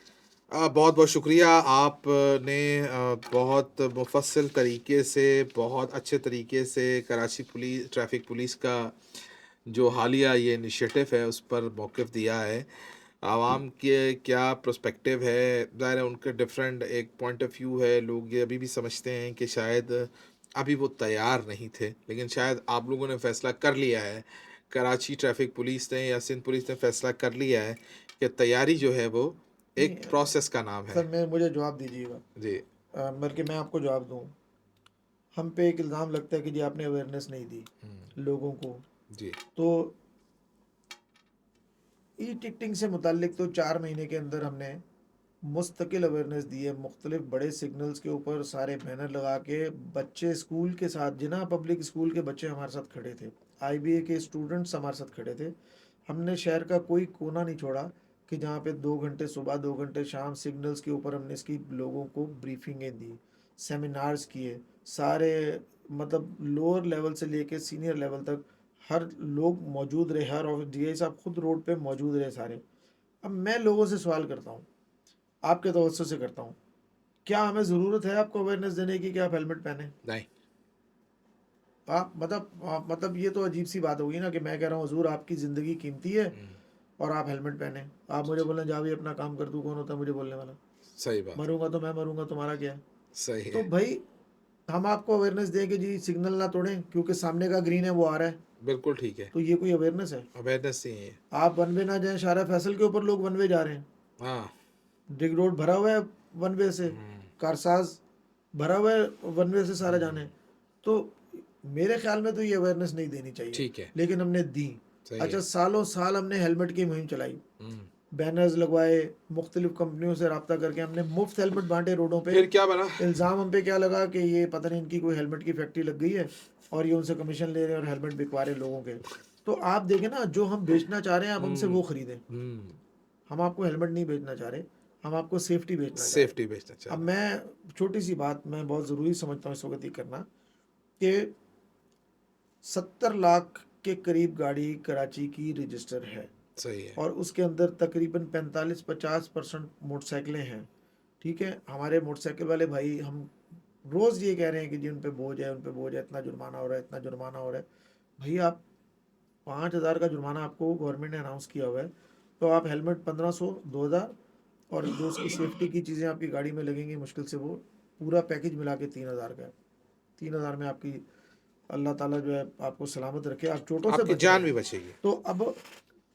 Speaker 1: बहुत बहुत शुक्रिया, आपने बहुत मुफस्सल तरीके से, बहुत अच्छे तरीके से कराची पुलिस, ट्रैफिक पुलिस का जो हालिया ये इनिशिएटिव है उस पर मौक़िफ़ दिया है। आवाम के क्या पर्सपेक्टिव है, ज़ाहिर है उनका डिफरेंट एक पॉइंट ऑफ व्यू है। लोग ये अभी भी समझते हैं कि शायद अभी वो तैयार नहीं थे, लेकिन शायद आप लोगों ने फ़ैसला कर लिया है, कराची ट्रैफिक पुलिस ने या सिंध पुलिस ने फ़ैसला कर लिया है कि तैयारी जो है वो
Speaker 2: नहीं
Speaker 1: एक प्रोसेस का नाम है।
Speaker 2: सर, मैं मुझे जवाब दीजिएगा,
Speaker 1: जी।
Speaker 2: बल्कि मैं आपको जवाब दूँ। हम पे एक इल्ज़ाम लगता है कि जी आपने अवेयरनेस नहीं दी लोगों को,
Speaker 1: जी।
Speaker 2: तो ई टिकटिंग से मुतालिक तो 4 महीने के अंदर हमने मुस्तकिल अवेयरनेस दी है, मुख्तलिफ बड़े सिग्नल्स के ऊपर सारे बैनर लगा के, बच्चे स्कूल के साथ, जिना पब्लिक स्कूल के बच्चे हमारे साथ खड़े थे, IBA के स्टूडेंट्स हमारे साथ खड़े थे। हमने शहर का कोई कोना नहीं छोड़ा कि जहाँ पे 2 घंटे सुबह 2 घंटे शाम सिग्नल्स के ऊपर हमने इसकी लोगों को ब्रीफिंगें दी, सेमिनार्स किए, सारे मतलब लोअर लेवल से लेके सीनियर लेवल तक हर लोग मौजूद रहे, हर ऑफिस DI साहब खुद रोड पे मौजूद रहे सारे। अब मैं लोगों से सवाल करता हूँ, आपके तवज्जो से करता हूँ, क्या हमें ज़रूरत है आपको अवेयरनेस देने की कि आप हेलमेट पहने?
Speaker 1: नहीं।
Speaker 2: मतलब ये तो अजीब सी बात होगी ना कि मैं कह रहा हूँ हुजूर आपकी ज़िंदगी कीमती है और आप हेलमेट पहने, आप मुझे बोलें जा भी अपना काम कर, तू कौन होता है मुझे बोलने वाला?
Speaker 1: सही बात।
Speaker 2: मरूंगा तो मैं मरूंगा, तुम्हारा क्या है?
Speaker 1: सही
Speaker 2: तो
Speaker 1: है।
Speaker 2: भाई हम आपको अवेयरनेस दें कि जी सिग्नल ना तोड़ें क्योंकि सामने का ग्रीन है वो आ रहा है,
Speaker 1: बिल्कुल ठीक है।
Speaker 2: तो ये कोई अवेयरनेस है?
Speaker 1: अवेयरनेस नहीं है।
Speaker 2: आप वन वे ना जाएं, शारा फैसल के ऊपर लोग वन वे जा रहे हैं,
Speaker 1: हाँ।
Speaker 2: डिग रोड भरा हुआ है वन वे से, कारसाज भरा हुआ है वन वे से सारा जाने। तो मेरे ख्याल में तो ये अवेयरनेस नहीं देनी चाहिए,
Speaker 1: ठीक है।
Speaker 2: लेकिन हमने दी।
Speaker 1: सही
Speaker 2: अच्छा,
Speaker 1: है।
Speaker 2: सालों साल हमने हेलमेट की मुहिम चलाई, बैनर्स लगवाए, मुख्तलिफ कंपनियों से रब्ता करके हमने मुफ्त हेलमेट बांटे रोडों पे।
Speaker 1: फिर क्या बना?
Speaker 2: इल्ज़ाम हम पे क्या लगा कि ये पता नहीं इनकी कोई हेलमेट की फैक्ट्री लग गई है और ये उनसे कमीशन ले रहे हैं और हेलमेट बिकवा रहे लोगों के। तो आप देखें ना, जो हम बेचना चाह रहे हैं आप हमसे वो ख़रीदें। हम आपको हेलमेट नहीं बेचना चाह रहे, हम आपको सेफ्टी बेचना चाह रहे हैं।
Speaker 1: सेफ्टी बेचना चाह
Speaker 2: अब
Speaker 1: रहे हैं।
Speaker 2: मैं छोटी सी बात मैं बहुत ज़रूरी समझता हूँ इस वक्त ये करना कि 70 लाख के करीब गाड़ी कराची की रजिस्टर है,
Speaker 1: सही है।
Speaker 2: और उसके अंदर तकरीबन 45-50% मोटरसाइकिलें हैं। ठीक है, हमारे मोटरसाइकिल वाले भाई हम रोज़ ये कह रहे हैं कि जी उन पे बोझ है, उन पे बोझ है, इतना जुर्माना हो रहा है, इतना जुर्माना हो रहा है। भाई आप 5,000 का जुर्माना आपको गवर्नमेंट ने अनाउंस किया हुआ है, तो आप हेलमेट 1500, 2000 और जो उसकी सेफ्टी की चीज़ें आपकी गाड़ी में लगेंगी मुश्किल से, वो पूरा पैकेज मिला के 3,000 का है। 3,000 में आपकी अल्लाह ताला जो है आपको सलामत रखे, आप चोटों से
Speaker 1: आपकी
Speaker 2: बच रहे
Speaker 1: जान भी
Speaker 2: हैं।
Speaker 1: बचेगी।
Speaker 2: तो अब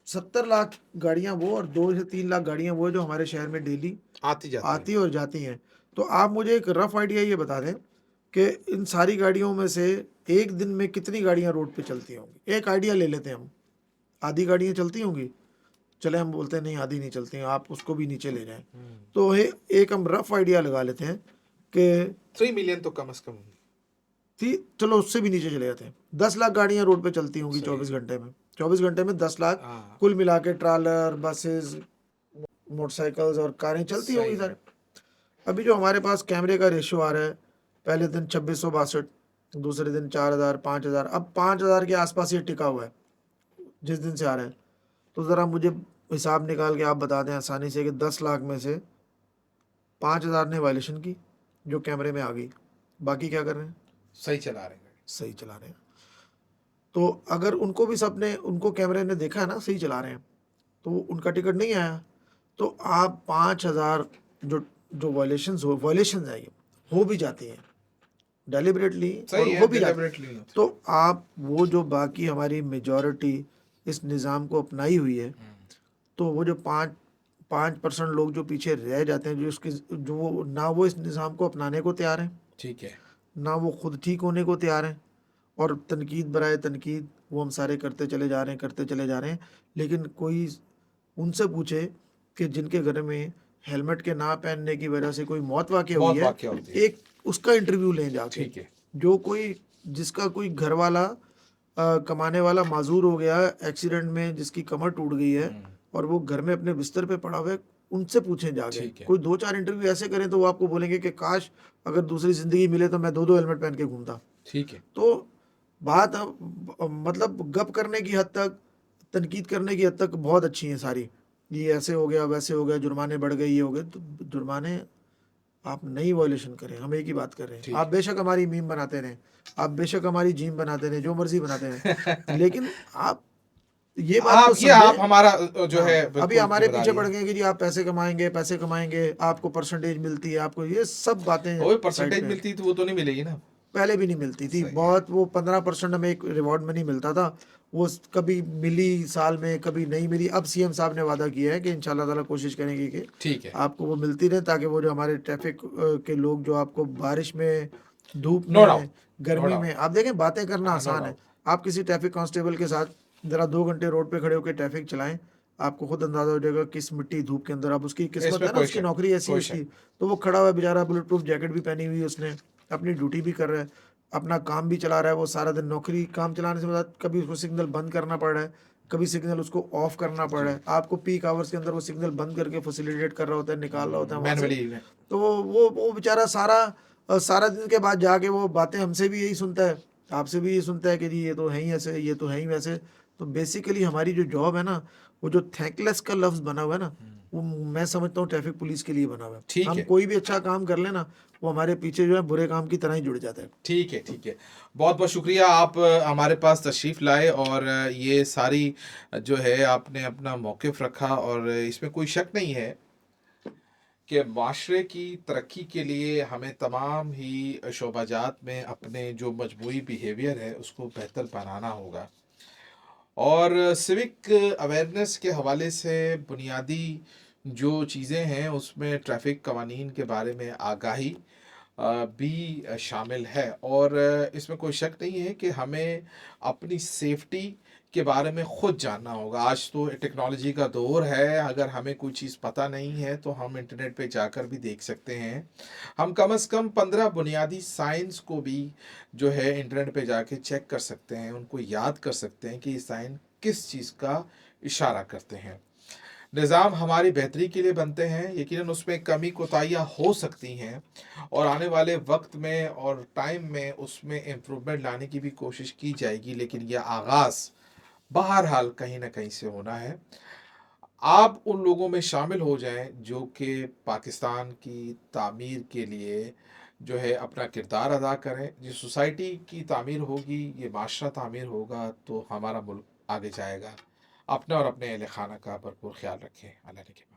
Speaker 2: 70 लाख गाड़ियाँ वो और 2 से 3 लाख गाड़ियाँ वो जो हमारे शहर में डेली
Speaker 1: आती जाती है।
Speaker 2: आती और जाती हैं। तो आप मुझे एक रफ आइडिया ये बता दें कि इन सारी गाड़ियों में से एक दिन में कितनी गाड़ियाँ रोड पे चलती होंगी? एक आइडिया ले लेते हैं हम, आधी गाड़ियाँ चलती होंगी, चले हम बोलते हैं नहीं आधी नहीं चलती हैं, आप उसको भी नीचे ले जाएं। तो एक हम रफ आइडिया लगा लेते हैं कि
Speaker 1: 3 मिलियन तो कम से कम होंगी।
Speaker 2: चलो उससे भी नीचे चले जाते हैं, 10 लाख गाड़ियाँ रोड पे चलती होंगी
Speaker 1: सही
Speaker 2: 24 घंटे में। 24 घंटे में 10 लाख
Speaker 1: हाँ,
Speaker 2: कुल मिला के, ट्रालर, बसेस, मोटरसाइकिल्स और कारें चलती
Speaker 1: सही
Speaker 2: होंगी
Speaker 1: है।
Speaker 2: सर। अभी जो हमारे पास कैमरे का रेशियो आ रहा है, पहले दिन 2662, दूसरे दिन 4,000, 5,000, अब 5,000 के आसपास ये टिका हुआ है जिस दिन से आ रहा है। तो ज़रा मुझे हिसाब निकाल के आप बता दें आसानी से कि 10 लाख में से 5,000 ने वायलेशन की जो कैमरे में आ गई, बाकी क्या कर रहे हैं?
Speaker 1: सही चला रहे हैं।
Speaker 2: सही चला रहे हैं। तो अगर उनको भी सबने, उनको कैमरे ने देखा है ना सही चला रहे हैं, तो उनका टिकट नहीं आया, तो आप 5,000 जो जो वायलेशन है, ये हो भी जाती हैं डेलिबरेटली और
Speaker 1: सही है,
Speaker 2: हो भी जाती।
Speaker 1: डिलिबरेटली होती
Speaker 2: तो आप वो जो बाकी हमारी मेजॉरिटी इस निज़ाम को अपनाई हुई है,
Speaker 1: है।
Speaker 2: तो वो जो 5% लोग जो पीछे रह जाते हैं, जो वो ना वो इस निज़ाम को अपनाने को तैयार हैं,
Speaker 1: ठीक है।
Speaker 2: ना वो खुद ठीक होने को तैयार हैं, और तनकीद बराए तनकीद वो हम सारे करते चले जा रहे हैं, करते चले जा रहे हैं। लेकिन कोई उनसे पूछे कि जिनके घर में हेलमेट के ना पहनने की वजह से कोई मौत वाक़या हुई
Speaker 1: बहुत
Speaker 2: है,
Speaker 1: वाक़या होती है।
Speaker 2: एक उसका इंटरव्यू लें जाके।
Speaker 1: ठीक है।
Speaker 2: जो कोई, जिसका कोई घर वाला कमाने वाला माजूर हो गया एक्सीडेंट में, जिसकी कमर टूट गई है और वो घर में अपने बिस्तर पे पड़ा हुआ है, उनसे पूछें जाके।
Speaker 1: ठीक है।
Speaker 2: कोई 2-4 इंटरव्यू ऐसे करें तो वो आपको बोलेंगे कि काश अगर दूसरी ज़िंदगी मिले तो मैं 2-2 हेलमेट पहन के घूमता।
Speaker 1: ठीक है।
Speaker 2: तो बात मतलब गप करने की हद तक, तनकीद करने की हद तक बहुत अच्छी है सारी, ये ऐसे हो गया, वैसे हो गया, जुर्माने बढ़ गए, ये हो गए। तो जुर्माने आप नई वायलेशन करें, हम एक ही बात कर रहे हैं।
Speaker 1: ठीक
Speaker 2: आप
Speaker 1: है।
Speaker 2: बेशक हमारी मीम बनाते रहें, आप बेशक हमारी जीम बनाते रहें, जो मर्जी बनाते रहें, लेकिन आप ये बात तो
Speaker 1: आप
Speaker 2: समझें।
Speaker 1: हमारा जो
Speaker 2: हाँ,
Speaker 1: है
Speaker 2: अभी
Speaker 1: बिल्कुल
Speaker 2: हमारे पीछे
Speaker 1: ज़िम्मेदारी
Speaker 2: पड़
Speaker 1: है।
Speaker 2: गए कि जी आप पैसे कमाएंगे, पैसे कमाएंगे, आपको परसेंटेज मिलती है, आपको ये सब बातें
Speaker 1: वो
Speaker 2: साइड
Speaker 1: परसेंटेज
Speaker 2: पे हैं।
Speaker 1: मिलती तो वो तो नहीं मिलेगी ना।
Speaker 2: पहले भी नहीं मिलती थी,
Speaker 1: सही है।
Speaker 2: बहुत वो 15% हमें एक रिवॉर्ड मनी मिलता था, वो कभी मिली साल में, कभी नहीं मिली। अब सीएम साहब ने वादा किया है कि इंशाल्लाह ताला कोशिश करेंगे कि
Speaker 1: ठीक है।
Speaker 2: आपको वो मिलती रहे, ताकि वो जो हमारे ट्रैफिक के लोग जो आपको बारिश में, धूप
Speaker 1: नो
Speaker 2: में,
Speaker 1: डाउट। नो
Speaker 2: गर्मी में,
Speaker 1: डाउट।
Speaker 2: आप देखें बातें करना
Speaker 1: हाँ, नो
Speaker 2: आसान है।
Speaker 1: डाउट।
Speaker 2: आप किसी ट्रैफिक कांस्टेबल के साथ ज़रा 2 घंटे रोड पे खड़े होकर ट्रैफिक चलाएं, आपको खुद अंदाजा हो जाएगा किस मिट्टी धूप के अंदर। अब उसकी किस्मत
Speaker 1: इसमें
Speaker 2: है ना,
Speaker 1: कोई
Speaker 2: उसकी
Speaker 1: शक
Speaker 2: नौकरी ऐसी है
Speaker 1: कोई
Speaker 2: उसकी,
Speaker 1: शक
Speaker 2: तो वो खड़ा हुआ है बेचारा, बुलेट प्रूफ जैकेट भी पहनी हुई है उसने, अपनी ड्यूटी भी कर रहा है, अपना काम भी चला रहा है। वो सारा दिन नौकरी काम चलाने से बाद कभी उसको सिग्नल बंद करना पड़ रहा है, कभी सिग्नल उसको ऑफ करना पड़ रहा है। आपको पीक आवर्स के अंदर वो सिग्नल बंद करके फैसिलिटेट कर रहा होता है, निकाल रहा होता है वहाँ से।
Speaker 1: मैनुअली।
Speaker 2: तो वो बेचारा सारा दिन के बाद जाके वो बातें हमसे भी यही सुनता है, आपसे भी यही सुनता है कि जी ये तो है ही ऐसे, ये तो है ही वैसे। तो बेसिकली हमारी जो जॉब है ना, वो जो थैंकलेस का लफ्ज़ बना हुआ है ना, वो मैं समझता हूँ ट्रैफिक पुलिस के लिए बना हुआ है।
Speaker 1: ठीक
Speaker 2: हम
Speaker 1: है।
Speaker 2: कोई भी अच्छा काम कर लेना, वो हमारे पीछे जो है बुरे काम की तरह ही जुड़ जाता है।
Speaker 1: ठीक है। ठीक है। बहुत बहुत शुक्रिया, आप हमारे पास तशरीफ़ लाए और ये सारी जो है आपने अपना मौक़िफ़ रखा, और इसमें कोई शक नहीं है कि माशरे की तरक्की के लिए हमें तमाम ही शोबाजात में अपने जो मजमूई बिहेवियर है उसको बेहतर बनाना होगा। और सिविक अवेयरनेस के हवाले से बुनियादी जो चीज़ें हैं उसमें ट्रैफ़िक कवानीन के बारे में आगाही भी शामिल है, और इसमें कोई शक नहीं है कि हमें अपनी सेफ्टी के बारे में ख़ुद जानना होगा। आज तो टेक्नोलॉजी का दौर है, अगर हमें कोई चीज़ पता नहीं है तो हम इंटरनेट पे जाकर भी देख सकते हैं। हम कम से कम 15 बुनियादी साइंस को भी जो है इंटरनेट पे जाके चेक कर सकते हैं, उनको याद कर सकते हैं कि ये साइन किस चीज़ का इशारा करते हैं। निज़ाम हमारी बेहतरी के लिए बनते हैं, यकीनन उसमें कमी कोताहियाँ हो सकती हैं, और आने वाले वक्त में और टाइम में उसमें इम्प्रूवमेंट लाने की भी कोशिश की जाएगी, लेकिन यह आगाज़ बहरहाल कहीं ना कहीं से होना है। आप उन लोगों में शामिल हो जाएं जो कि पाकिस्तान की तामीर के लिए जो है अपना किरदार अदा करें। जिस सोसाइटी की तामीर होगी, ये माशरा तामीर होगा, तो हमारा मुल्क आगे जाएगा। अपने और अपने अहल खाना का भरपूर ख्याल रखें। अल्लाह ने के